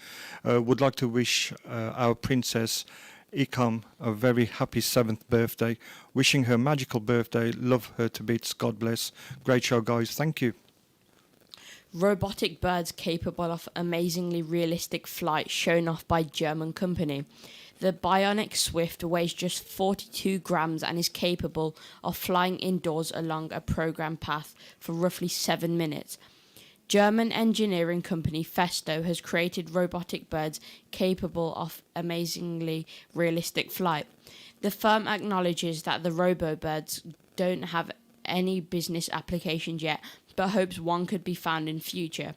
Would like to wish our princess Ikam a very happy 7th birthday. Wishing her magical birthday. Love her to bits. God bless. Great show, guys. Thank you. Robotic birds capable of amazingly realistic flight shown off by German company. The bionic Swift weighs just 42 grams and is capable of flying indoors along a program path for roughly 7 minutes. German engineering company Festo has created robotic birds capable of amazingly realistic flight. The firm acknowledges that the robo-birds don't have any business applications yet, but hopes one could be found in future.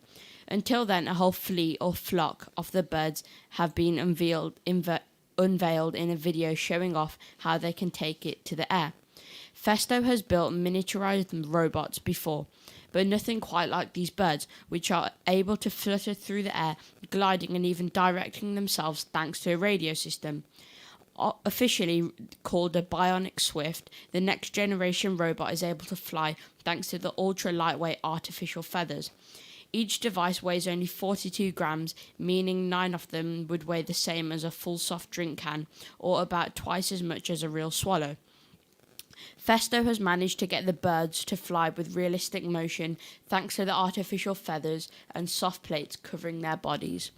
Until then, a whole fleet or flock of the birds have been unveiled in a video showing off how they can take it to the air. Festo has built miniaturized robots before, but nothing quite like these birds, which are able to flutter through the air, gliding and even directing themselves thanks to a radio system. Officially called a Bionic Swift, the next generation robot is able to fly thanks to the ultra lightweight artificial feathers. Each device weighs only 42 grams, meaning 9 of them would weigh the same as a full soft drink can, or about twice as much as a real swallow. Festo has managed to get the birds to fly with realistic motion thanks to the artificial feathers and soft plates covering their bodies.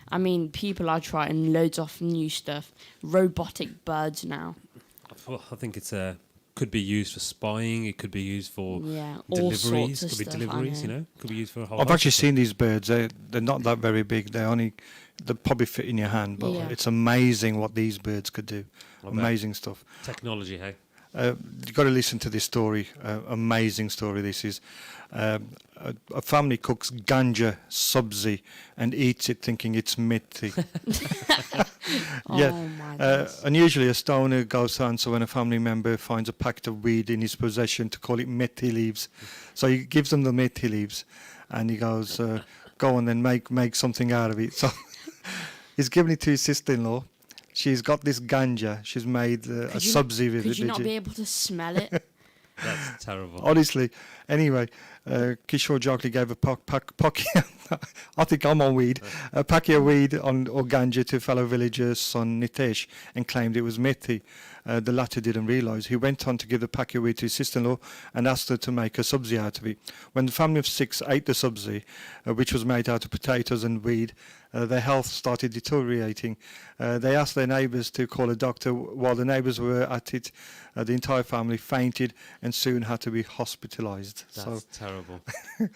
I mean, people are trying loads of new stuff. Robotic birds now. I think it's could be used for spying. It could be used for Yeah, all deliveries. sorts of Could be stuff. deliveries. I know. You know, could be used for a whole. I've host actually of seen these birds. They're not that very big. They probably fit in your hand, but Yeah. it's amazing what these birds could do. I bet. Amazing stuff. stuff. Technology, hey. You've got to listen to this story. Amazing story this is. A family cooks ganja subzi and eats it thinking it's methi. Yeah. Oh my goodness. And usually a stoner goes to answer when a family member finds a packet of weed in his possession to call it methi leaves. So he gives them the methi leaves and he goes, go on then, make something out of it. So he's given it to his sister-in-law. She's got this ganja. She's made a Could you subzi with Could it. you not be able to smell it? That's terrible. Honestly. Anyway, Kishore Jockley gave a pocket. I think I'm on weed. A packet of weed or ganja to fellow villager son Nitesh and claimed it was methi. The latter didn't realise. He went on to give the packet of weed to his sister-in-law and asked her to make a subzi out of it. When the family of 6 ate the subzi, which was made out of potatoes and weed, their health started deteriorating. They asked their neighbours to call a doctor. While the neighbours were at it, the entire family fainted and soon had to be hospitalised. That's So terrible.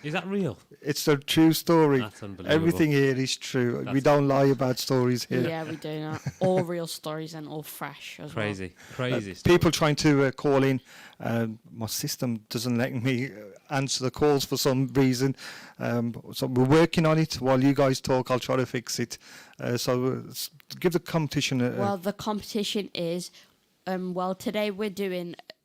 Is that real? it's a true story. That's unbelievable. Everything here is true. We That's- don't lie about stories here. Yeah, we do not. All real stories and all fresh as Crazy, Uh, crazy. stuff. people trying to call in. My system doesn't let me answer the calls for some reason. So we're working on it. While you guys talk, I'll try to fix it. Give the competition a... Well, the competition is, today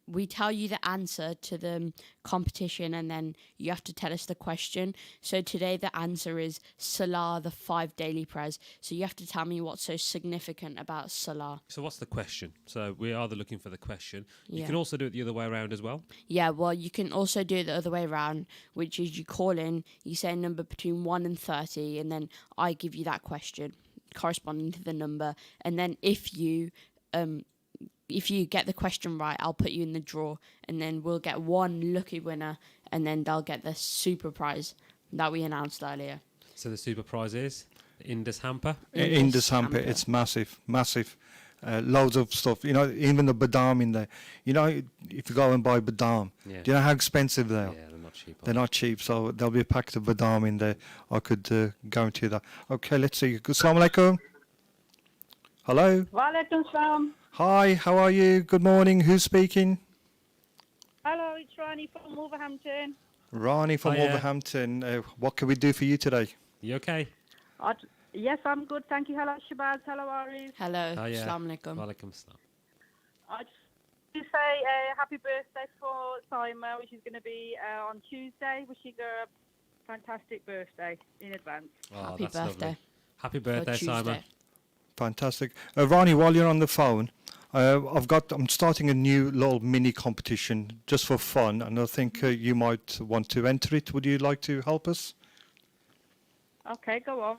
we tell you the answer to the competition and then you have to tell us the question. So today the answer is Salah, the 5 daily prayers. So you have to tell me what's so significant about Salah. So what's the question? So we are looking for the question. You Yeah. can also do it the other way around as well. Yeah, well, you can also do it the other way around, which is you call in, you say a number between 1 and 30, and then I give you that question corresponding to the number. And then if you get the question right, I'll put you in the draw, and then we'll get one lucky winner, and then they'll get the super prize that we announced earlier. So the super prize is Indus hamper. Indus hamper. hamper. It's massive, massive. loads of stuff. You know, even the badam in there. You know, if you go and buy badam, Yeah. do you know how expensive they are? Yeah, they're not cheap. They're not cheap, so there'll be a packet of badam in there. I could guarantee that. Okay, let's see. Assalamu alaikum. Hello. Walaikum salam. Hi, how are you? Good morning. Who's speaking? Hello, it's Rani from Wolverhampton. Rani from Hiya. Wolverhampton. What can we do for you today? You okay? Yes, I'm good, thank you. Hello, Shabazz. Hello, Arif. Hello. Oh, yeah. Assalamu alaikum. Walaikum salam. I just want to say happy birthday for Simon, which is going to be on Tuesday. Wishing her a fantastic birthday in advance. Oh, Happy that's birthday. lovely. Happy for birthday, Simon. Tuesday. Fantastic. Rani, while you're on the phone, I'm starting a new little mini competition just for fun, and I think you might want to enter it. Would you like to help us? Okay, go on.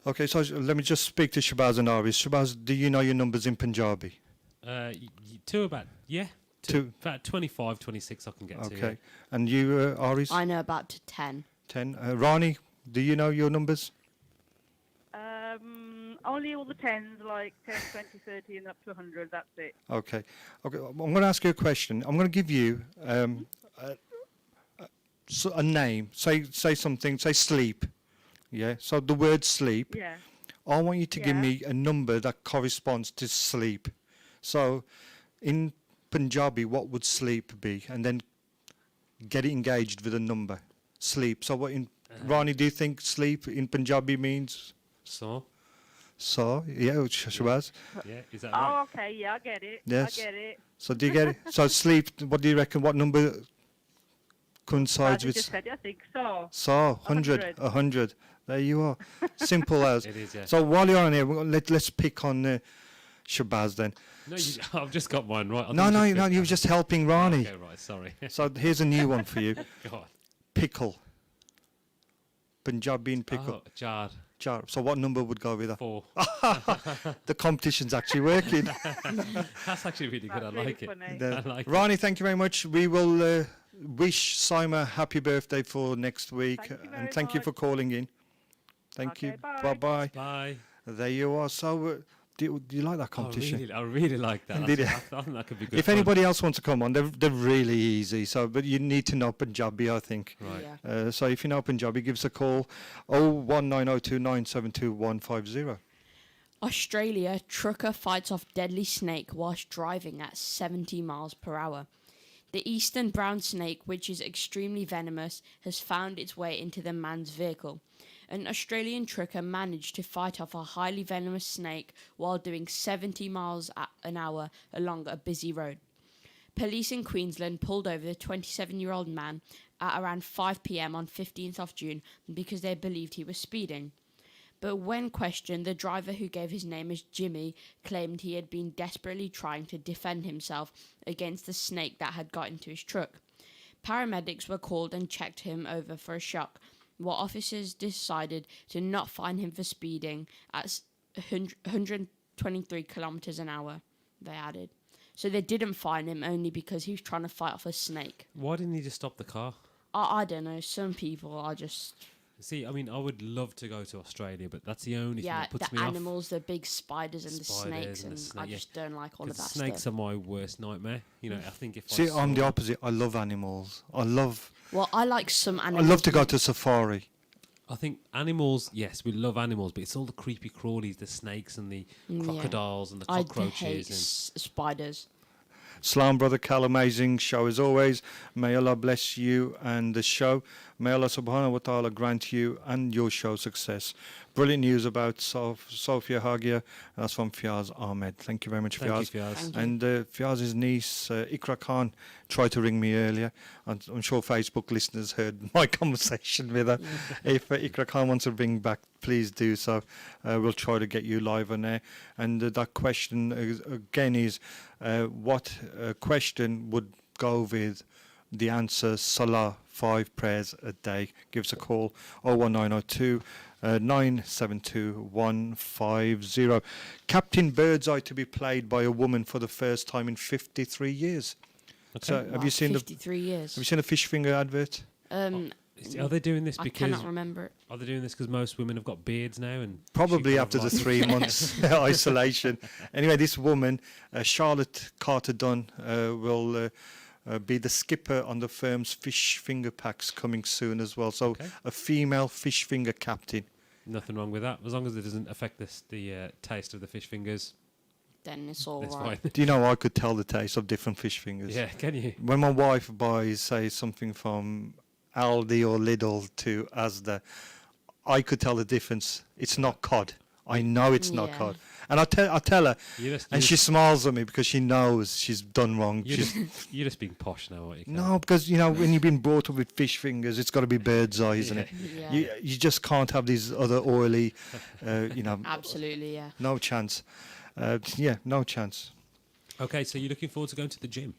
Okay, so let me just speak to Shabazz and Aris. Shabazz, do you know your numbers in Punjabi? To about, yeah. Two. About 25, 26 I can get to. Yeah. Okay. And you, Aris? I know about to 10. 10. Rani, do you know your numbers? Only all the tens, like 10, 20, 30, and up to 100. That's it. Okay. Okay. I'm going to ask you a question. I'm going to give you a name. Say something. Say sleep. Yeah. So the word sleep. Yeah. I want you to give Yeah. me a number that corresponds to sleep. So in Punjabi, what would sleep be? And then get it engaged with a number. Sleep. So what in Rani, do you think sleep in Punjabi means? So, So, yeah, Shabazz. yeah, is that right? Oh, okay. Yeah, I get it. Yes. I get it. So do you get it? So sleep, what do you reckon? What number coincides As I with? just said, I think so. So, 100, 100. There you are. Simple as. It is, yeah. So while you're on here, let's pick on Shabazz then. No, I've just got mine right. I No, think no, it's no, good. you were just helping Rani. Okay, right, sorry. So here's a new one for you. God. Pickle. Punjabi in pickle. Oh, Jard, Jar. So what number would go with that? 4. The competition's actually working. That's actually really good. That's I like really it. funny. I like it. Ronnie, thank you very much. We will wish Simon a happy birthday for next week. Thank you And very thank you for much. calling in. Thank Okay, you. bye. Bye-bye. Bye. There you are. So do you like that I competition? really like that. Did That's- you? I think that could be good. If fun. anybody else wants to come on, they're really easy. So, but you need to know Punjabi, I think. Right. Yeah. So if you know Punjabi, give us a call. 01902972150. Australia, trucker fights off deadly snake whilst driving at 70 miles per hour. The eastern brown snake, which is extremely venomous, has found its way into the man's vehicle. An Australian trucker managed to fight off a highly venomous snake while doing 70 miles an hour along a busy road. Police in Queensland pulled over the 27-year-old man at around 5 p.m. on 15th of June because they believed he was speeding. But when questioned, the driver, who gave his name as Jimmy, claimed he had been desperately trying to defend himself against the snake that had got into his truck. Paramedics were called and checked him over for a shock, while officers decided to not fine him for speeding at 123 kilometers an hour, they added. So they didn't fine him only because he was trying to fight off a snake. Why didn't he just stop the car? I don't know, some people are just... See, I mean, I would love to go to Australia, but that's the only thing Yeah, that puts the me animals, the big spiders and the Spiders snakes, and and the I snake, yeah. just don't like all off. of that Because snakes stuff. are my worst nightmare. You know, I think if I See, I'm the saw- opposite. I love animals. I love Well, I like some animals. to go to safari. I think animals, yes, we love animals, but it's all the creepy crawlies, the snakes and the Yeah. crocodiles and the I cockroaches. hate and spiders. Salam, Brother Cal, amazing show as always. May Allah bless you and the show. May Allah subhanahu wa ta'ala grant you and your show success. Brilliant news about Sophia Hagia. That's from Fiaz Ahmed. Thank you very much, Thank Fiaz. you, Fiaz. Thank you. And Fiaz's niece, Ikra Khan, tried to ring me earlier. I'm sure Facebook listeners heard my conversation with her. If Ikra Khan wants to ring back, please do so. We'll try to get you live on there. And that question again is, what question would go with the answer Salah, 5 prayers a day? Give us a call, 01902 972 150. Captain Birdseye to be played by a woman for the first time in 53 years. Okay. So have you seen the 53 years. Fish Finger advert? Are they doing this I because cannot remember it. are they doing this because most women have got beards now and Probably she kind after of the like- 3 months isolation. Anyway, this woman, Charlotte Carter Dunn, will be the skipper on the firm's fish finger packs coming soon as well. So Okay. a female fish finger captain. Nothing wrong with that, as long as it doesn't affect the taste of the fish fingers. Then it's all That's right. fine. Do you know I could tell the taste of different fish fingers? Yeah, can you? When my wife buys, say, something from Aldi or Lidl to Asda, I could tell the difference. It's not cod. I know it's not Yeah. cod. And I tell her, You're just, and she smiles at me because she knows she's done wrong. you're, She's, just, you're just being posh now, aren't you? Cal? no, because, you know, when you've been brought up with fish fingers, it's got to be bird's eye, isn't it? Yeah. You just can't have these other oily, Absolutely, yeah. no chance. No chance. Okay, so you're looking forward to going to the gym?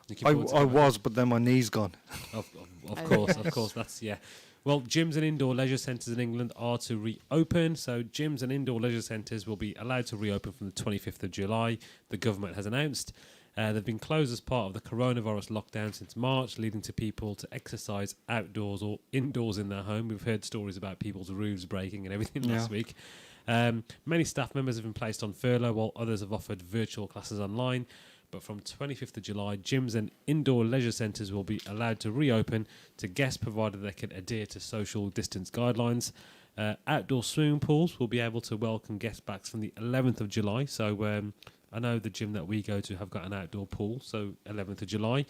Looking I forward to going- was, but then my knee's gone. Of Oh, course, yes. of course. That's yeah. Well, gyms and indoor leisure centres in England are to reopen. So gyms and indoor leisure centres will be allowed to reopen from the 25th of July. The government has announced. They've been closed as part of the coronavirus lockdown since March, leading to people to exercise outdoors or indoors in their home. We've heard stories about people's roofs breaking and everything last Yeah. week. Many staff members have been placed on furlough, while others have offered virtual classes online. But from 25th of July, gyms and indoor leisure centres will be allowed to reopen to guests, provided they can adhere to social distance guidelines. Outdoor swimming pools will be able to welcome guests back from the 11th of July. So I know the gym that we go to have got an outdoor pool, so 11th of July.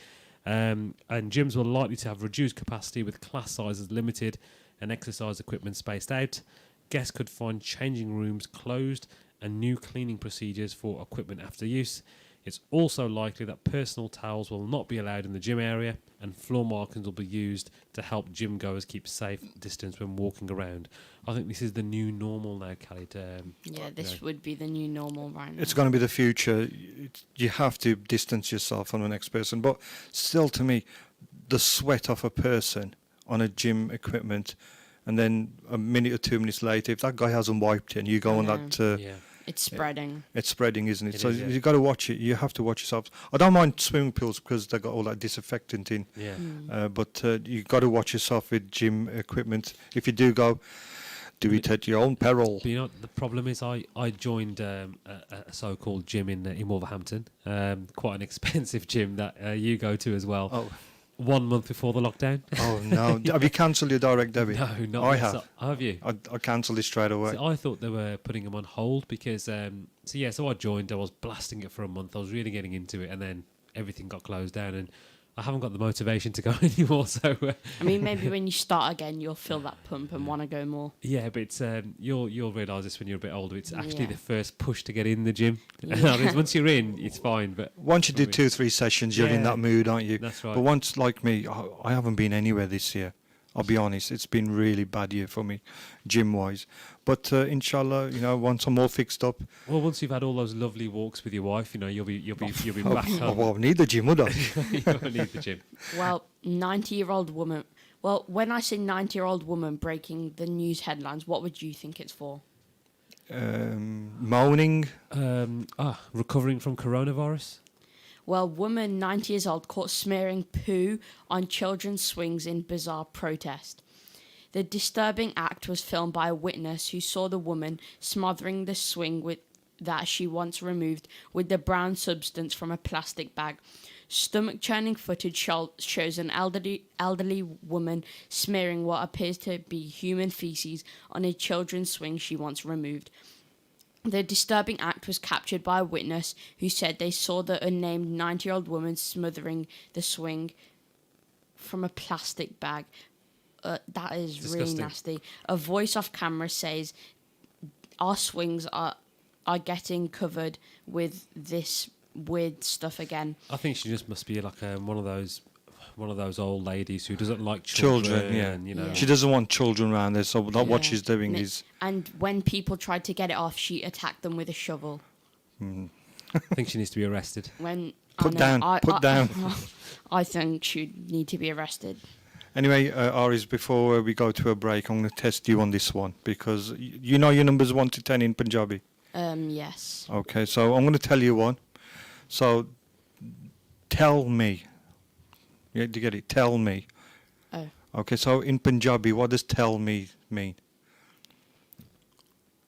And gyms will likely to have reduced capacity with class sizes limited and exercise equipment spaced out. Guests could find changing rooms closed and new cleaning procedures for equipment after use. It's also likely that personal towels will not be allowed in the gym area, and floor markings will be used to help gym goers keep safe distance when walking around. I think this is the new normal now, Khalid. Yeah, this would be the new normal right now. It's going to be the future. You have to distance yourself from the next person. But still, to me, the sweat of a person on a gym equipment, and then a minute or 2 minutes later, if that guy hasn't wiped it and you go I on know. that, yeah. It's spreading. it's spreading, isn't it? It So is, yeah. you've got to watch it. You have to watch yourself. I don't mind swimming pools because they've got all that disinfectant in. Yeah. But you've got to watch yourself with gym equipment. If you do go, do it at your own peril. But you know, the problem is I joined a so-called gym in Wolverhampton, quite an expensive gym that you go to as well. Oh, 1 month before the lockdown. oh no. Have you cancelled your direct debit? No, not I yet. have. So, have you? I cancelled it straight away. So I thought they were putting them on hold because, so I joined, I was blasting it for a month, I was really getting into it, and then everything got closed down, and I haven't got the motivation to go anymore, so... I mean, maybe when you start again, you'll feel that pump and want to go more. yeah, but it's, you'll realise this when you're a bit older, it's actually Yeah. the first push to get in the gym. Yeah. Once you're in, it's fine, but... Once you do Probably. 2-3 sessions, you're in Yeah. that mood, aren't you? That's right. But once, like me, I haven't been anywhere this year. I'll be honest, it's been really bad year for me, gym-wise. But inshallah, once I'm all fixed up, Well, once you've had all those lovely walks with your wife, you'll be back I home. won't need the gym, would I? You don't need the gym. Well, 90-year-old woman. Well, when I say 90-year-old woman breaking the news headlines, what would you think it's for? Moaning. Recovering from coronavirus. Well, woman 90 years old caught smearing poo on children's swings in bizarre protest. The disturbing act was filmed by a witness who saw the woman smothering the swing that she once removed with the brown substance from a plastic bag. Stomach-churning footage shows an elderly woman smearing what appears to be human feces on a children's swing she once removed. The disturbing act was captured by a witness who said they saw the unnamed 90-year-old woman smothering the swing from a plastic bag. That is really Disgusting. nasty. A voice off camera says, "Our swings are getting covered with this weird stuff again." I think she just must be like one of those old ladies who doesn't like children. Yeah. And, you know, Yeah. She doesn't want children around there, so what Yeah. she's doing Mi- is... And when people tried to get it off, she attacked them with a shovel. I think she needs to be arrested. When Put I know- down, put down. I think she'd need to be arrested. Anyway, Aris, before we go to a break, I'm going to test you on this one, because you know your numbers 1 to 10 in Punjabi. Yes. Okay, so I'm going to tell you one. So, tell me. Yeah, do you get it? Tell me. Oh. Okay, so in Punjabi, what does tell me mean?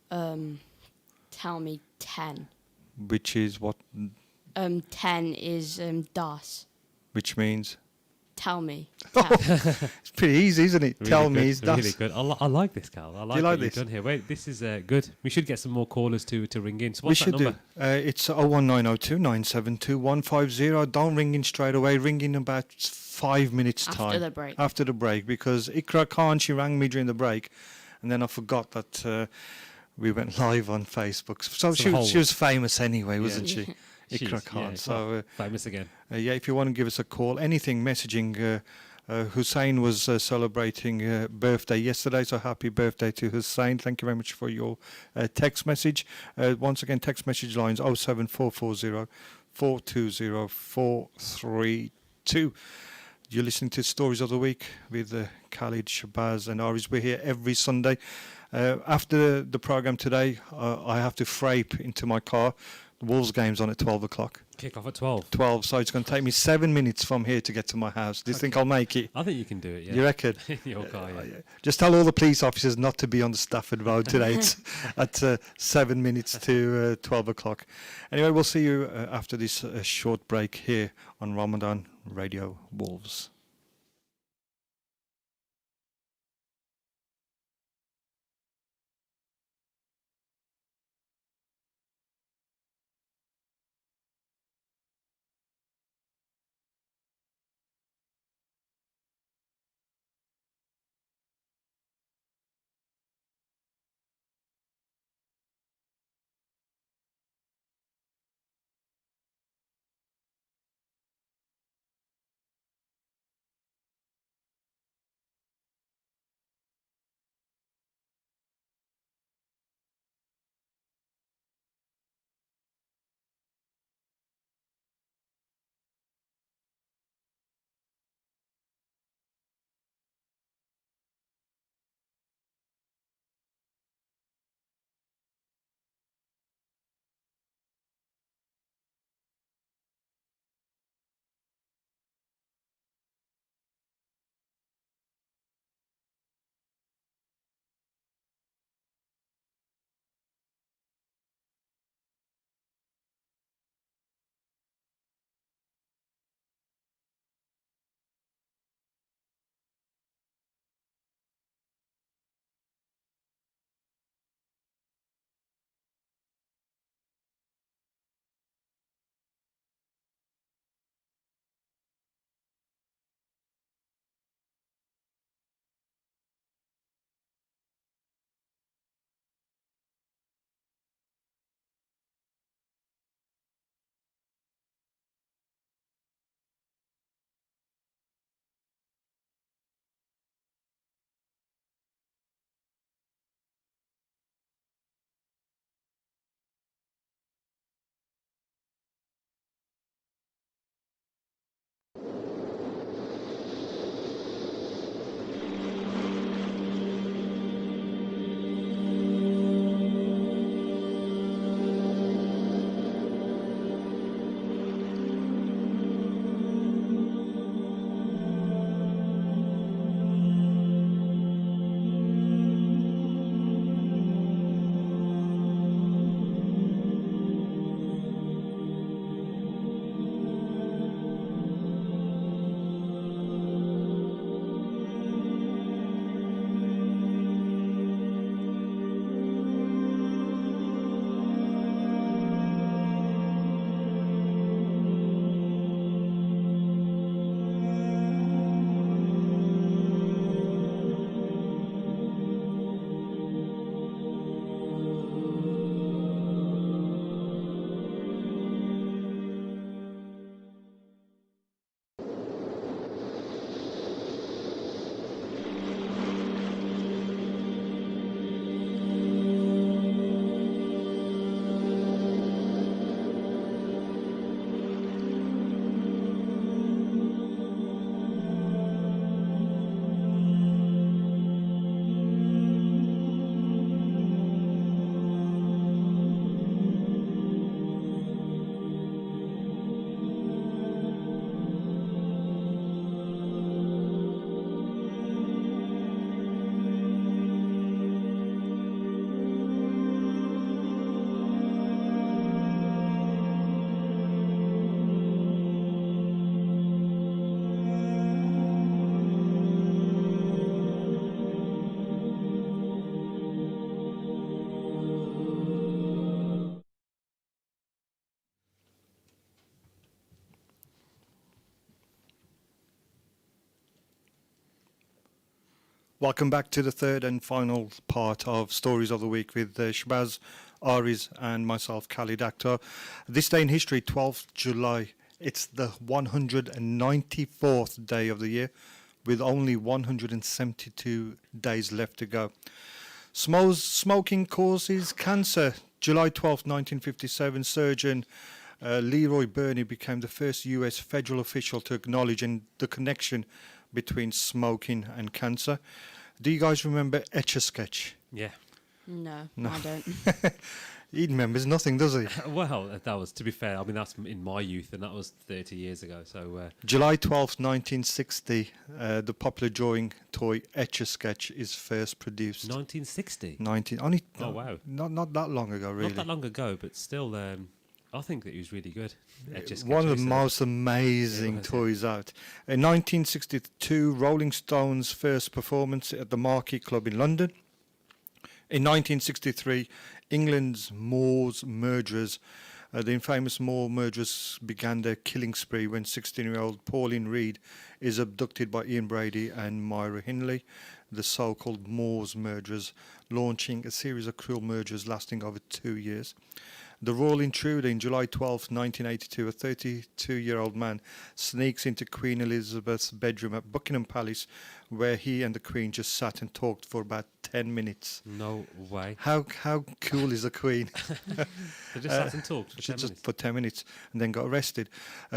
Tell me 10. Which is what? 10 is das. Which means? Tell me. It's pretty easy, isn't it? Really Tell good, me is really das. good. I like this, Cal. I like you what like you've this? done here. Wait, this is good. We should get some more callers to ring in. So We what's that should number? do. It's 01902 972 150. Don't ring in straight away. Ring in about 5 minutes After time. the break. After the break, because Ikra Khan, she rang me during the break, and then I forgot that we went live on Facebook. So So the whole she was famous anyway, wasn't Yeah. she? She's- Ikra Khan. yeah, So well, famous again. yeah, if you want to give us a call, anything, messaging. Hussein was celebrating birthday yesterday, so happy birthday to Hussein. Thank you very much for your text message. Once again, text message lines 07440 420 432. You're listening to Stories of the Week with Khalid, Shabazz and Aris. We're here every Sunday. After the programme today, I have to frape into my car. The Wolves game's on at 12 o'clock. Kick off at 12. 12, so it's going to take me 7 minutes from here to get to my house. Do you think I'll make it? I think you can do it, yeah. You reckon? In your car, yeah. Just tell all the police officers not to be on the Stafford Road today. It's at 7 minutes to 12 o'clock. Anyway, we'll see you after this short break here on Ramadan Radio Wolves. Welcome back to the third and final part of Stories of the Week with Shabazz, Aris and myself, Khalid Akhtar. This day in history, 12th July, it's the 194th day of the year with only 172 days left to go. Smoking causes cancer. July 12, 1957, surgeon Leroy Burney became the first US federal official to acknowledge the connection between smoking and cancer. Do you guys remember Etch-a-Sketch? Yeah. No, No. I don't. He remembers nothing, does he? Well, that was, to be fair, I mean, that's in my youth, and that was 30 years ago. So July 12th, 1960, the popular drawing toy Etch-a-Sketch is first produced. 1960. Oh, wow. Not that long ago, really. Not that long ago, but still, I think that he was really good. One of the most amazing Yeah, toys out. In 1962, Rolling Stones' first performance at the Marquee Club in London. In 1963, England's Moors murderers, the infamous Moor murderers, began their killing spree when 16-year-old Pauline Reed is abducted by Ian Brady and Myra Hindley, the so-called Moors murderers, launching a series of cruel murders lasting over 2 years. The Royal Intruder in July 12, 1982, a 32-year-old man sneaks into Queen Elizabeth's bedroom at Buckingham Palace, where he and the Queen just sat and talked for about 10 minutes. No way. How cool is the Queen? They just sat and talked for 10 minutes. For 10 minutes and then got arrested.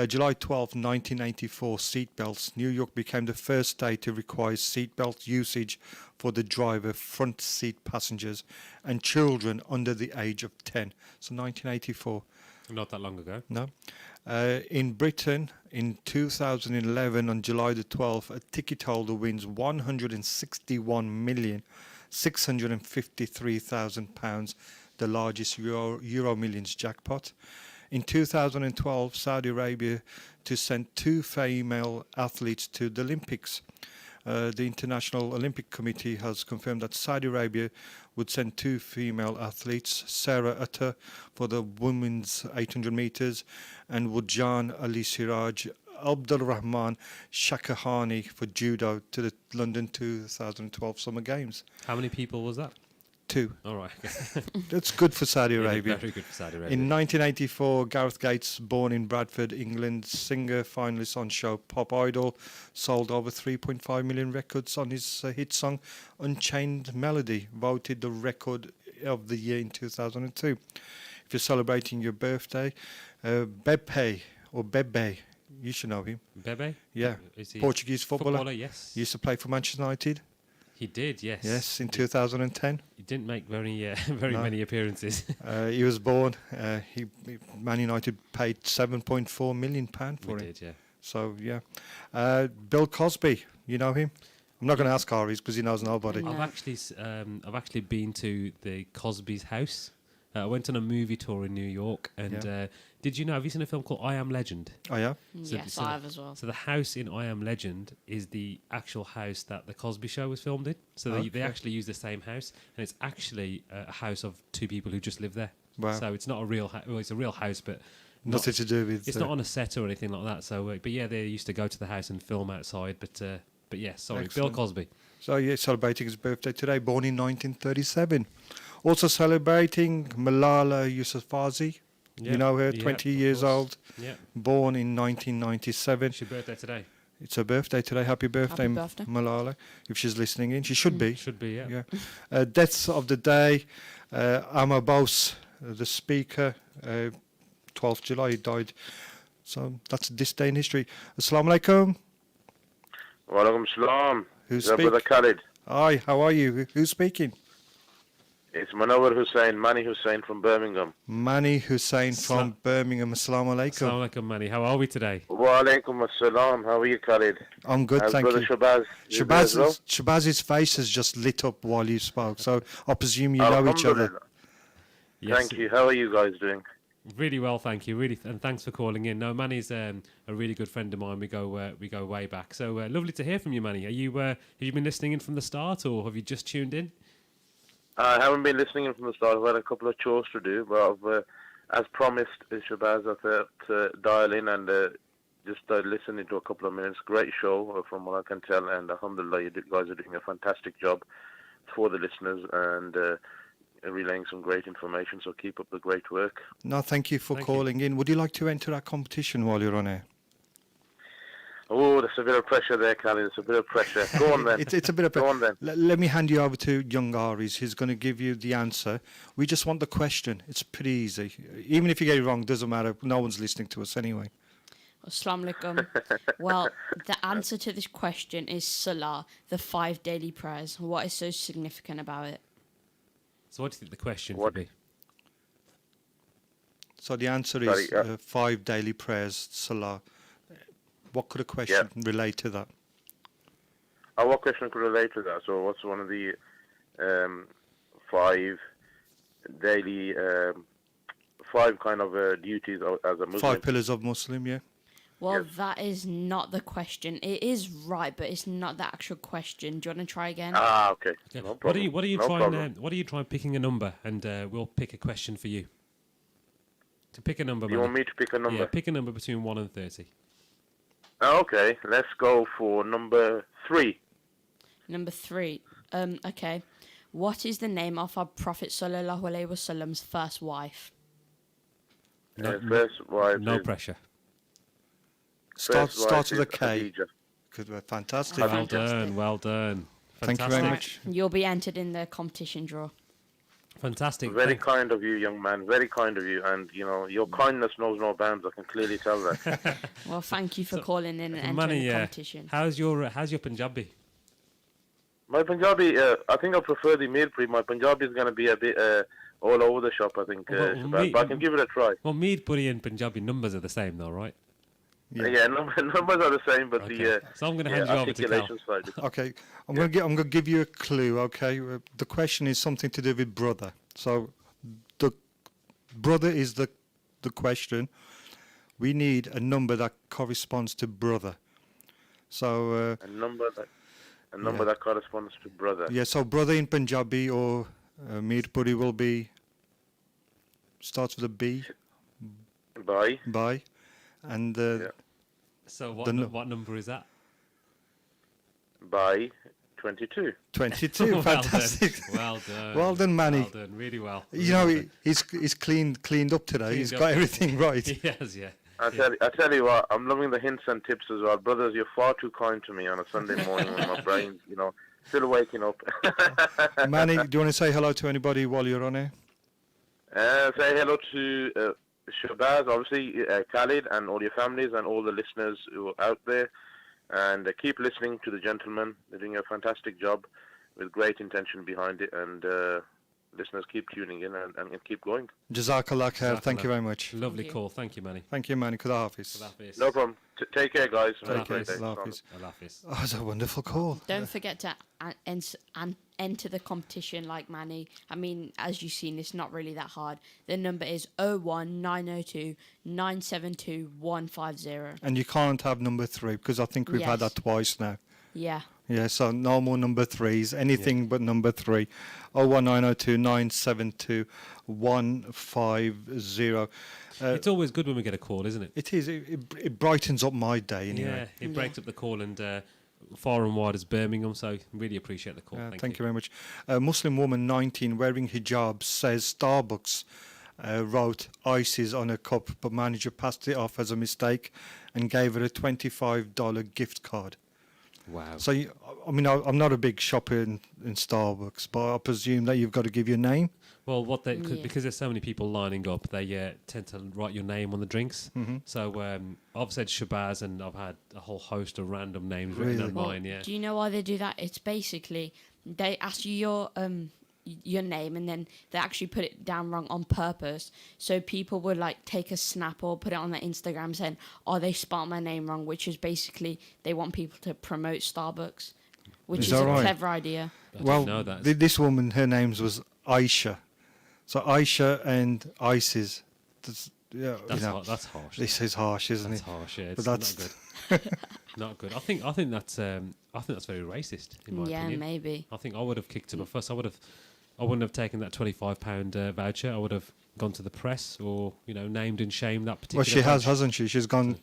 July 12, 1984, seatbelts. New York became the first state to require seatbelt usage for the driver, front seat passengers, and children under the age of 10. So 1984. Not that long ago. No. In Britain, in 2011, on July the 12th, a ticket holder wins £161,653,000, the largest Euro Millions jackpot. In 2012, Saudi Arabia to send 2 female athletes to the Olympics. The International Olympic Committee has confirmed that Saudi Arabia would send 2 female athletes, Sarah Atta for the women's 800 metres and Wudjan Ali Siraj Abdul Rahman Shakahani for judo to the London 2012 Summer Games. How many people was that? 2. All right. That's good for Saudi Arabia. Very good for Saudi Arabia. In 1984, Gareth Gates, born in Bradford, England, singer, finalist on show Pop Idol, sold over 3.5 million records on his hit song Unchained Melody, voted the record of the year in 2002. If you're celebrating your birthday, Bebe, you should know him. Bebe? Yeah, Is he Portuguese footballer. Yes. He used to play for Manchester United. He did, yes. Yes, in 2010. He didn't make very No. many appearances. He was born. Man United paid £7.4 million for We him. did, yeah. So yeah, Bill Cosby, you know him. I'm not going to ask Ari's because he knows nobody. No. I've actually been to the Cosby's house. I went on a movie tour in New York, and did you know? Have you seen a film called I Am Legend? Oh yeah, Yes, I have as well. So the house in I Am Legend is the actual house that the Cosby Show was filmed in. So Okay. they actually use the same house, and it's actually a house of 2 people who just live there. Wow. So it's not a real house. Well, it's a real house, but nothing to do with. it's not on a set or anything like that. So, but yeah, they used to go to the house and film outside. But yeah, sorry, Excellent. Bill Cosby. So yeah, celebrating his birthday today, born in 1937. Also celebrating Malala Yousafzai. Yeah, You know her, yeah, 20 of years course. old, Yeah, born in 1997. it's your birthday today. It's her birthday today. Happy birthday, Happy birthday. Malala. If she's listening in, she should be. Should be, yeah. Yeah. Deaths of the day. Amar Bose, the speaker, 12th July, he died. So that's this day in history. Assalamu alaikum. Walaikum salam. Who's Is that Brother speaking? Khalid? Hi, how are you? Who's speaking? It's Manawar Hussain, Mani Hussain from Birmingham. Mani Hussain from Birmingham. Assalamu alaikum. Assalamu alaikum, Manny. How are we today? Walaikum assalam. How are you, Khalid? I'm good, How's thank Brother you. Shabazz? You there as well? Shabaz's face has just lit up while you spoke, so I presume you know each other. Alhamdulillah. Yes. Thank you. How are you guys doing? Really well, thank you. Really, and thanks for calling in. No, Manny's a really good friend of mine. We go way back. So lovely to hear from you, Manny. Are you have you been listening in from the start, or have you just tuned in? I haven't been listening in from the start. I've had a couple of chores to do, but I've, as promised, Shabazz, I thought to dial in and just listening to a couple of minutes. Great show, from what I can tell, and alhamdulillah, you guys are doing a fantastic job for the listeners and relaying some great information. So keep up the great work. No, thank you for Thank you. calling in. Would you like to enter our competition while you're on air? Oh, there's a bit of pressure there, Khalid. It's a bit of pressure. Go on then. It's a bit of Go on then. Let me hand you over to young Aries. He's going to give you the answer. We just want the question. It's pretty easy. Even if you get it wrong, doesn't matter. No one's listening to us anyway. Assalamu alaikum. Well, the answer to this question is Salah, the 5 daily prayers. What is so significant about it? So what do you think the question What- would be? So the answer Sorry, is yeah. 5 daily prayers, Salah. What could a question relate to that? What question could relate to that? So what's one of the 5 daily, 5 kind of duties as a Muslim? 5 pillars of Muslim, yeah? Well, Yes. that is not the question. It is right, but it's not the actual question. Do you want to try again? Ah, okay. Yeah. No What problem. are you no trying? problem. What are you trying picking a number, and we'll pick a question for you. To pick a number, You want Manny. me to pick a number? Yeah, pick a number between 1 and 30. Okay, let's go for number 3. Number 3. Okay. What is the name of our Prophet Sallallahu Alaihi Wasallam's first wife? First wife No is, pressure. Starts wife with a is K. Khadija. Good, fantastic. Oh, Well fantastic. done. Well done. Thank you very Fantastic. much. You'll be entered in the competition draw. Fantastic. Very Thank- kind of you, young man. Very kind of you. And, your kindness knows no bounds. I can clearly tell that. Well, thank you for calling in and entering Manny, the competition. how's your Punjabi? My Punjabi, I think I prefer the Mirpuri. My Punjabi is going to be a bit all over the shop, I think. Well, Shabazz, but I can give it a try. Well, Meadbury and Punjabi numbers are the same, though, right? Yeah. Numbers are the same, but Okay. the So I'm going to hand you over to Cal. articulation side. is- Okay, I'm going to give you a clue, okay? The question is something to do with brother. So the brother is the question. We need a number that corresponds to brother. So A number that corresponds to brother. yeah, so brother in Punjabi or Mirpuri will be starts with a B, By. and Yeah. So The nu- what number is that? By 22. 22. Well Fantastic. done. Well done. Well done, Manny. Well done. Really well. You know, he's cleaned up today. He's Cleaned got up. everything right. He has, yeah. I tell you what, I'm loving the hints and tips as well. Brothers, you're far too kind to me on a Sunday morning when my brain's, still waking up. Manny, do you want to say hello to anybody while you're on air? Say hello to Shabazz, obviously, Khalid, and all your families and all the listeners who are out there. And keep listening to the gentlemen. They're doing a fantastic job with great intention behind it. And listeners, keep tuning in and keep going. Jazakallah khair. Thank Jazakallah. you very much. Lovely Thank you. call. Thank you, Manny. Thank you, Manny. Khuda Hafiz. Khuda Hafiz. No problem. Take care, guys. Allah Have a great Hafiz. day. Allah Hafiz. Allah Hafiz. Oh, it's a wonderful call. Don't forget to enter the competition like Manny. I mean, as you've seen, it's not really that hard. The number is 01902 972 150. And you can't have number 3 because I think we've had Yes. that twice now. Yeah. Yeah, so no more number 3s. Anything but number 3. 01902 972 150. It's always good when we get a call, isn't it? It is. It brightens up my day anyway. Yeah, it breaks up the call and far and wide as Birmingham, so really appreciate the call. Thank you very much. A Muslim woman, 19, wearing hijab, says Starbucks wrote ISIS on a cup, but manager passed it off as a mistake and gave her a $25 gift card. Wow. So, I'm not a big shopper in Starbucks, but I presume that you've got to give your name. Well, Yeah. because there's so many people lining up, they tend to write your name on the drinks. Mm-hmm. So I've said Shabazz, and I've had a whole host of random names written Really? on mine. Yeah. Do you know why they do that? It's basically they ask you your name and then they actually put it down wrong on purpose. So people would like take a snap or put it on their Instagram saying, "Oh, they spelled my name wrong," which is basically they want people to promote Starbucks, which Is is that a right? clever idea. I Well, didn't know that. this woman, her name was Aisha. So Aisha and ISIS. That's harsh. This is harsh, isn't That's it? harsh. Yeah, But it's that's not good. Not good. I think that's very racist in my Yeah, opinion. maybe. I think I would have kicked him a fuss. I wouldn't have taken that £25 voucher. I would have gone to the press or named and shamed that particular. Well, she has, bunch? hasn't she? She's gone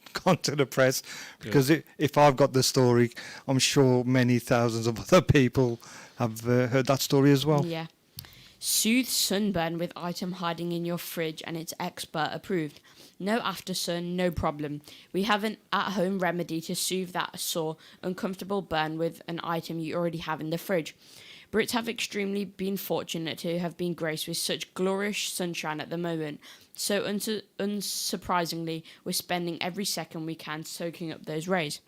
to the press because if I've got the story, I'm sure many thousands of other people have heard that story as well. Yeah. Soothe sunburn with item hiding in your fridge and it's expert approved. No after sun, no problem. We have an at-home remedy to soothe that sore, uncomfortable burn with an item you already have in the fridge. Brits have extremely been fortunate to have been graced with such glorious sunshine at the moment. So unsurprisingly, we're spending every second we can soaking up those rays.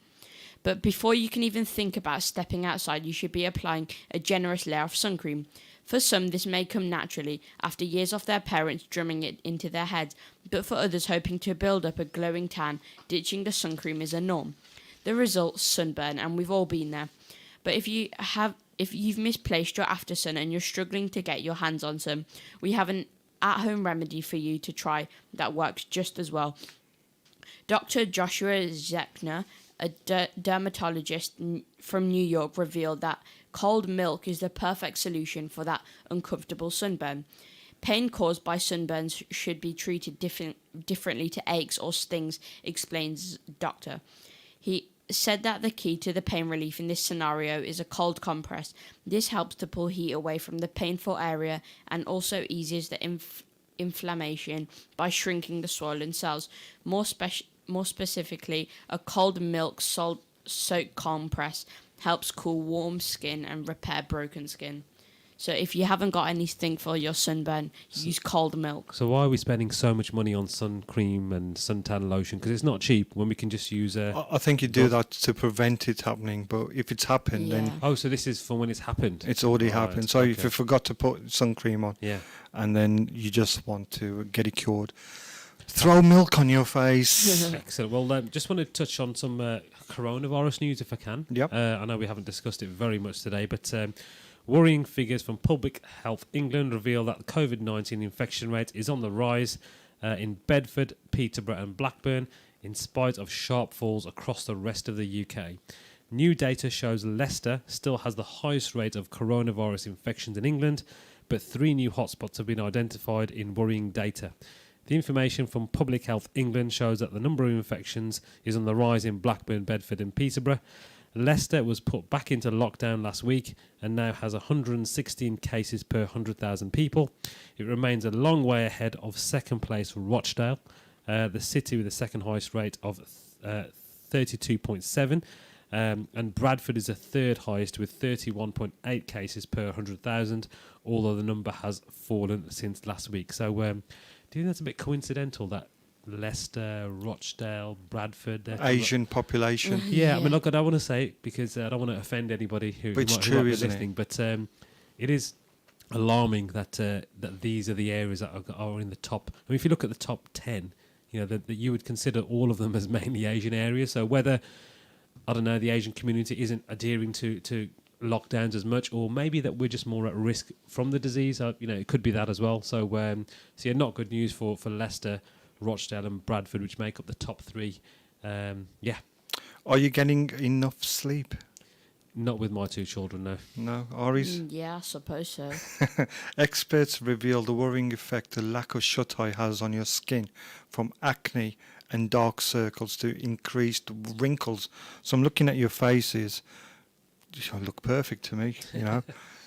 But before you can even think about stepping outside, you should be applying a generous layer of sun cream. For some, this may come naturally, after years of their parents drumming it into their heads, but for others hoping to build up a glowing tan, ditching the sun cream is a norm. The result, sunburn, and we've all been there. But if you've misplaced your after sun and you're struggling to get your hands on some, we have an at-home remedy for you to try that works just as well. Dr. Joshua Zechner, a dermatologist from New York, revealed that cold milk is the perfect solution for that uncomfortable sunburn. Pain caused by sunburns should be treated differently to aches or stings, explains Doctor. He said that the key to the pain relief in this scenario is a cold compress. This helps to pull heat away from the painful area and also eases the inflammation by shrinking the swollen cells. More specifically, a cold milk salt-soaked compress helps cool warm skin and repair broken skin. So if you haven't got anything for your sunburn, use cold milk. So why are we spending so much money on sun cream and suntan lotion? Because it's not cheap when we can just use I think you do that to prevent it happening, but if it's happened, then Oh, so this is for when it's happened. it's already Right, happened. So if okay. you forgot to put sun cream on, Yeah. and then you just want to get it cured, throw milk on your face. Excellent. Well, just want to touch on some coronavirus news if I can. Yep. I know we haven't discussed it very much today, but worrying figures from Public Health England reveal that the COVID-19 infection rate is on the rise in Bedford, Peterborough and Blackburn, in spite of sharp falls across the rest of the UK. New data shows Leicester still has the highest rate of coronavirus infections in England, but 3 new hotspots have been identified in worrying data. The information from Public Health England shows that the number of infections is on the rise in Blackburn, Bedford and Peterborough. Leicester was put back into lockdown last week and now has 116 cases per 100,000 people. It remains a long way ahead of second place Rochdale, the city with the second highest rate of 32.7, and Bradford is the third highest with 31.8 cases per 100,000, although the number has fallen since last week. So do you think that's a bit coincidental that Leicester, Rochdale, Bradford... Asian population. Yeah, I mean, look, I don't want to say it because I don't want to offend anybody who But it's might, true, who might be isn't it? listening. But it is alarming that that these are the areas that are in the top. I mean, if you look at the top 10, that you would consider all of them as mainly Asian areas. So whether, I don't know, the Asian community isn't adhering to lockdowns as much, or maybe that we're just more at risk from the disease. It could be that as well. So, so yeah, not good news for Leicester, Rochdale and Bradford, which make up the top 3. Yeah. Are you getting enough sleep? Not with my 2 children, no. No, Ari's? Yeah, I suppose so. Experts reveal the worrying effect the lack of shut-eye has on your skin, from acne and dark circles to increased wrinkles. So I'm looking at your faces. You look perfect to me,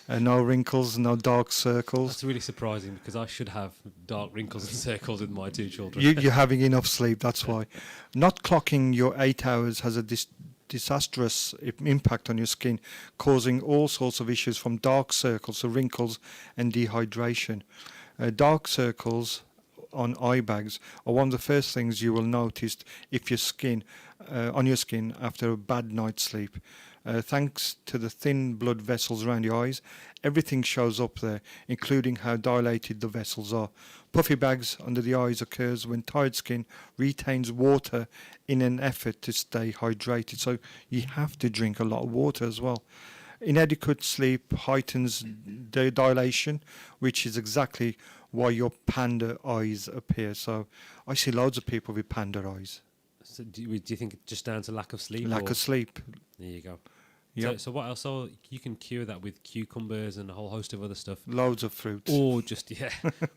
no wrinkles, no dark circles. That's really surprising because I should have dark wrinkles and circles with my 2 children. You're having enough sleep, that's why. Not clocking your 8 hours has a disastrous impact on your skin, causing all sorts of issues from dark circles to wrinkles and dehydration. Dark circles on eye bags are one of the first things you will notice if your skin on your skin after a bad night's sleep. Thanks to the thin blood vessels around your eyes, everything shows up there, including how dilated the vessels are. Puffy bags under the eyes occurs when tired skin retains water in an effort to stay hydrated. So you have to drink a lot of water as well. Inadequate sleep heightens the dilation, which is exactly why your panda eyes appear. So I see loads of people with panda eyes. So do you think it's just down to lack of sleep? Lack of sleep. There you go. Yep. So what else? So you can cure that with cucumbers and a whole host of other stuff. Loads of fruit. Or just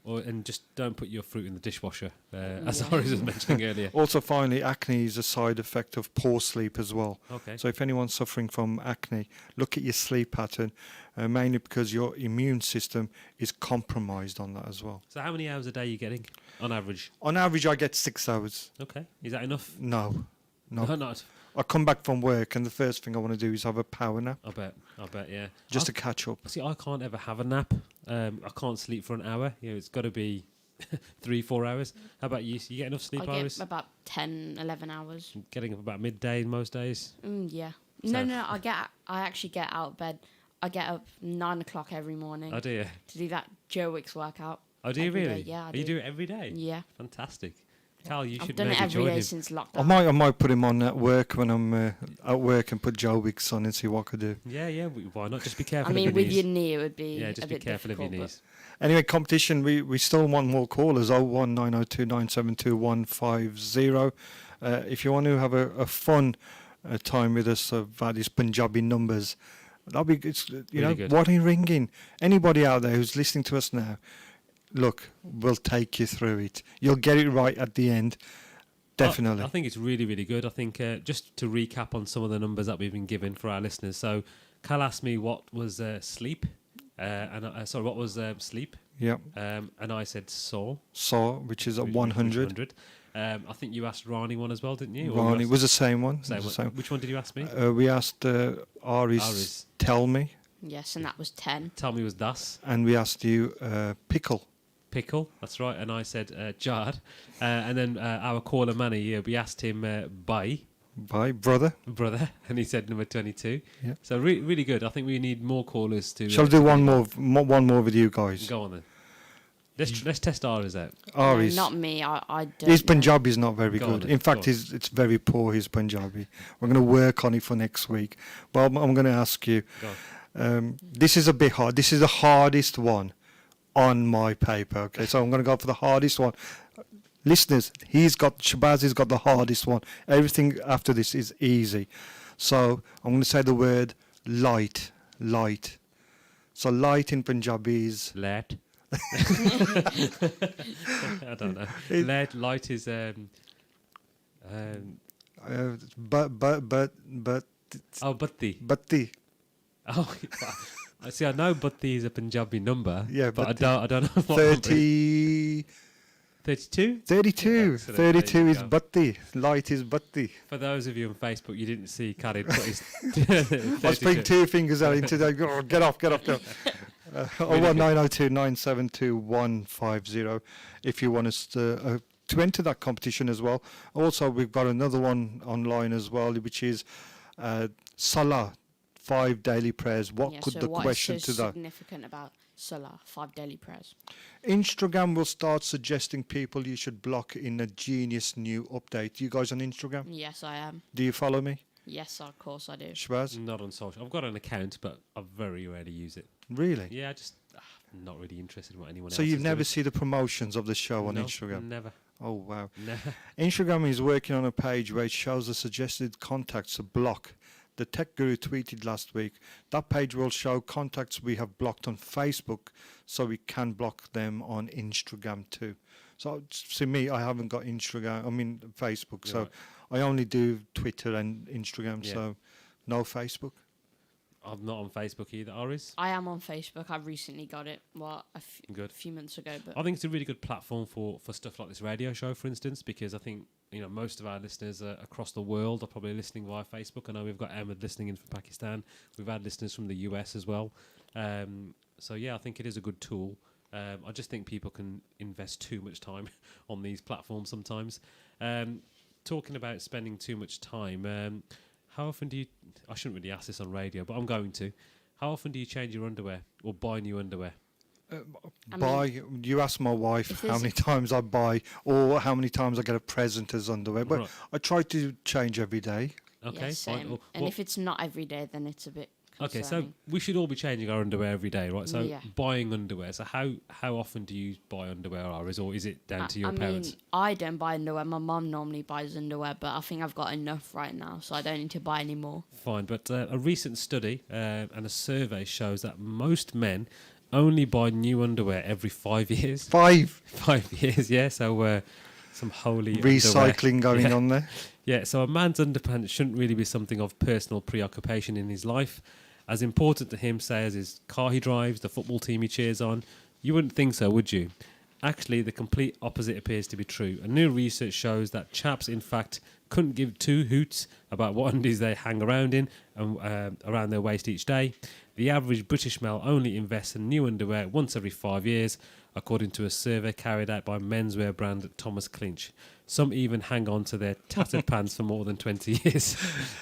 and just don't put your fruit in the dishwasher, as Yeah. Horace was mentioning earlier. Also, finally, acne is a side effect of poor sleep as well. Okay. So if anyone's suffering from acne, look at your sleep pattern, mainly because your immune system is compromised on that as well. So how many hours a day are you getting on average? On average, I get 6 hours. Okay. Is that enough? No. Not. I come back from work and the first thing I want to do is have a power nap I bet. Yeah. just to catch up. See, I can't ever have a nap. I can't sleep for an hour. It's got to be 3-4 hours. How about you? You get enough sleep, I Iris? get about 10, 11 hours. Getting up about midday most days. Yeah. So- No. I actually get out of bed. I get up 9 o'clock every morning Oh, do you? to do that Joe Wicks workout. Oh, do you Every day, really? yeah, I You do. do it every day? Yeah. Fantastic. Cal, you I've should done it maybe every join day him. since I lockdown. might put him on at work when I'm at work and put Joe Wicks on and see what I could do. Yeah. Why not? Just be careful I mean, of your with knees. your knee, it would be Yeah, a just be bit careful of your difficult, knees. Anyway, competition, we still want more callers, 01902972150. If you want to have a fun time with us about these Punjabi numbers, that'll be good. Really good. What are you ringing? Anybody out there who's listening to us now, look, we'll take you through it. You'll get it right at the end. Definitely. I think it's really, really good. I think just to recap on some of the numbers that we've been given for our listeners. So, Cal asked me what was sleep, what was sleep, Yeah. and I said saw, Which is at which- 100. I think you asked Rani one as well, didn't you? Or Ronnie, you it was the same one. asked- same It was the one. same. Which one did you ask me? We asked Ari's Ari's. Tell Me, Yes, and that was 10. Tell me was das. and we asked you Pickle. Pickle, that's right. And I said Jard. And then our caller Manny, we asked him bye, Bye, brother. brother, and he said number 22. Yeah. So really good. I think we need more callers to. Shall I do one more with you guys? Go on then. Let's test ours out. Ari's. No, not me. I don't. His know. Punjabi is not very Go on good. then, In go fact, on. it's very poor, his Punjabi. We're going to work on it for next week. But I'm going to ask you, Go on. this is a bit hard. This is the hardest one on my paper. Okay, so I'm going to go for the hardest one. Listeners, Shabazz has got the hardest one. Everything after this is easy. So I'm going to say the word light. So light in Punjabi is Light. I don't know. Light is but oh batti. batti. Oh, I see. I know batti is a Punjabi number. Yeah, but batti. I don't know what number it is. 32. 32. 32. Excellent, there 32 you is go. batti. Light is batti. For those of you on Facebook, you didn't see Khalid put his. I speak 2 fingers out into that. Oh, get off. 01902972150 if you want us to enter that competition as well. Also, we've got another one online as well, which is Salah, 5 daily prayers. What Yeah, could so the what question is to so that? significant about Salah, 5 daily prayers? Instagram will start suggesting people you should block in a genius new update. You guys on Instagram? Yes, I am. Do you follow me, Yes, of course I do. Shabazz? Not on social. I've got an account, but I very rarely use it. Really? Yeah, I'm not really interested in what anyone else So you've is never doing. seen the promotions of the show on No, Instagram? Never. Oh, wow. Never. Instagram is working on a page where it shows the suggested contacts to block. The tech guru tweeted last week, that page will show contacts we have blocked on Facebook so we can block them on Instagram too. So, to me, I haven't got Facebook, so Right. I only do Twitter and Instagram, Yeah. so no Facebook. I'm not on Facebook either. Aris? I am on Facebook. I recently got it, Good. few months ago. But I think it's a really good platform for stuff like this radio show, for instance, because I think most of our listeners across the world are probably listening via Facebook. I know we've got Ahmed listening in from Pakistan. We've had listeners from the US as well. So yeah, I think it is a good tool. I just think people can invest too much time on these platforms sometimes. Talking about spending too much time, how often do you... I shouldn't really ask this on radio, but I'm going to. How often do you change your underwear or buy new underwear? You ask my wife if how there's- many times I buy or how many times I get a present as underwear, but Right. I try to change every day. Okay, yeah, fine. same. And if it's not every day, then it's a bit Okay, so concerning. we should all be changing our underwear every day, right? So Yeah. buying underwear. So how often do you buy underwear, Iris, or is it down to your I parents? mean, I don't buy underwear. My mum normally buys underwear, but I think I've got enough right now, so I don't need to buy any more. Fine, but a recent study and a survey shows that most men only buy new underwear every 5 years. 5 5 years, yeah. So some holy underwear. recycling going Yeah. on there. Yeah, so a man's underpants shouldn't really be something of personal preoccupation in his life. As important to him, say, as his car he drives, the football team he cheers on. You wouldn't think so, would you? Actually, the complete opposite appears to be true. A new research shows that chaps, in fact, couldn't give two hoots about what undies they hang around in and around their waist each day. The average British male only invests in new underwear once every 5 years, according to a survey carried out by menswear brand Thomas Clinch. Some even hang on to their tattered pants for more than 20 years.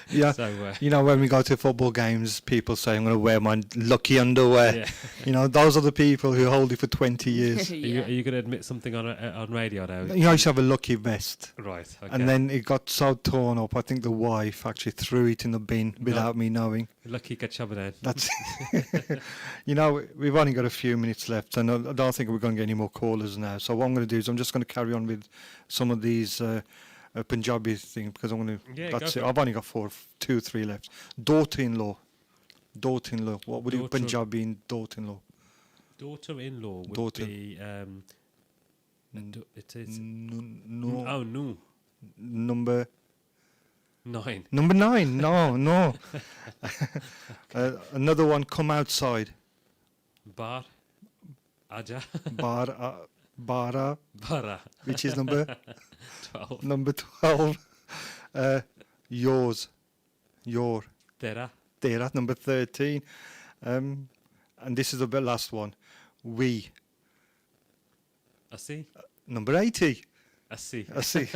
Yeah. So, You know, when we go to football games, people say, I'm going to wear my lucky underwear. yeah. You know, those are the people who hold it for 20 years. Are Yeah. you going to admit something on radio now? You know, I used to have a lucky vest. Right. Okay. And then it got so torn up, I think the wife actually threw it in the bin without me knowing. Lucky Kachabadan. That's, you know, we've only got a few minutes left, and I don't think we're going to get any more callers now. So what I'm going to do is I'm just going to carry on with some of these Punjabi things because I'm going to. Yeah, That's go it. for it. I've only got 3 left. Daughter-in-law. Daughter-in-law. What would it Daughter- Punjabi in daughter-in-law? Daughter-in-law would Daughter. be. It is. No. Oh no, Number 9. 9. No. Another one. Come outside. Bar. Aja. Bara, Bara. which is number 12. number 12. Yours. Your. Tera. There, number 13. And this is the last one. We. Asi. Number 80. Asi. I see.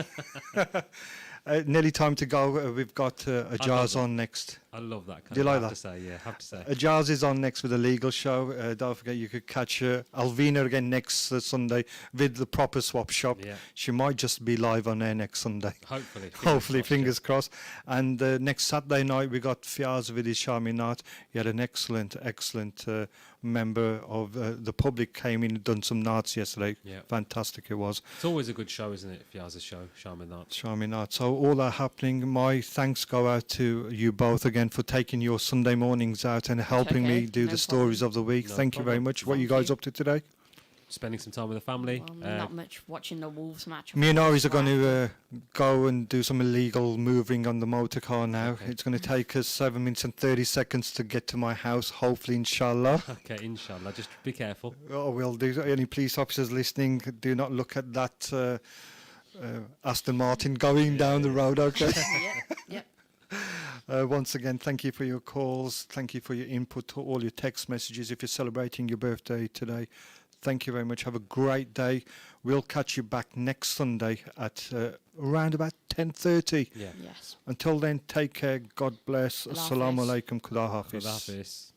Nearly time to go. We've got a Jars that. on next. I love that. Kind Do you of, like have that? to say, yeah, have to say. A Jars is on next with a legal show. Don't forget you could catch Alvina again next Sunday with the proper swap shop. Yeah. She might just be live on air next Sunday. Hopefully. Hopefully, crossed, fingers crossed. And next Saturday night, we got Fiaz with his Shami Nat. He had an excellent member of the public came in and done some Nats yesterday. Yeah. Fantastic it was. It's always a good show, isn't it? Fiaz's show, Shaman Nat. Shami Nat. So all that happening. My thanks go out to you both again for taking your Sunday mornings out and helping okay, me do no the stories problem. of the week. No Thank you very problem. much. What are you Thank guys you. up to today? Spending some time with the family. Not much watching the Wolves match. Me and Aris are going Right. to go and do some illegal moving on the motor car now. Okay. It's going to take us 7 minutes and 30 seconds to get to my house, hopefully, inshallah. Okay, inshallah. Just be careful. Oh, well, do any police officers listening, do not look at that Aston Martin going down the road, okay? Yep. Once again, thank you for your calls. Thank you for your input to all your text messages. If you're celebrating your birthday today, thank you very much. Have a great day. We'll catch you back next Sunday at around about 10:30. Yeah. Yes. Until then, take care. God bless. Allah Assalamu Hafiz. alaikum. Khuda Hafiz. Khuda Hafiz.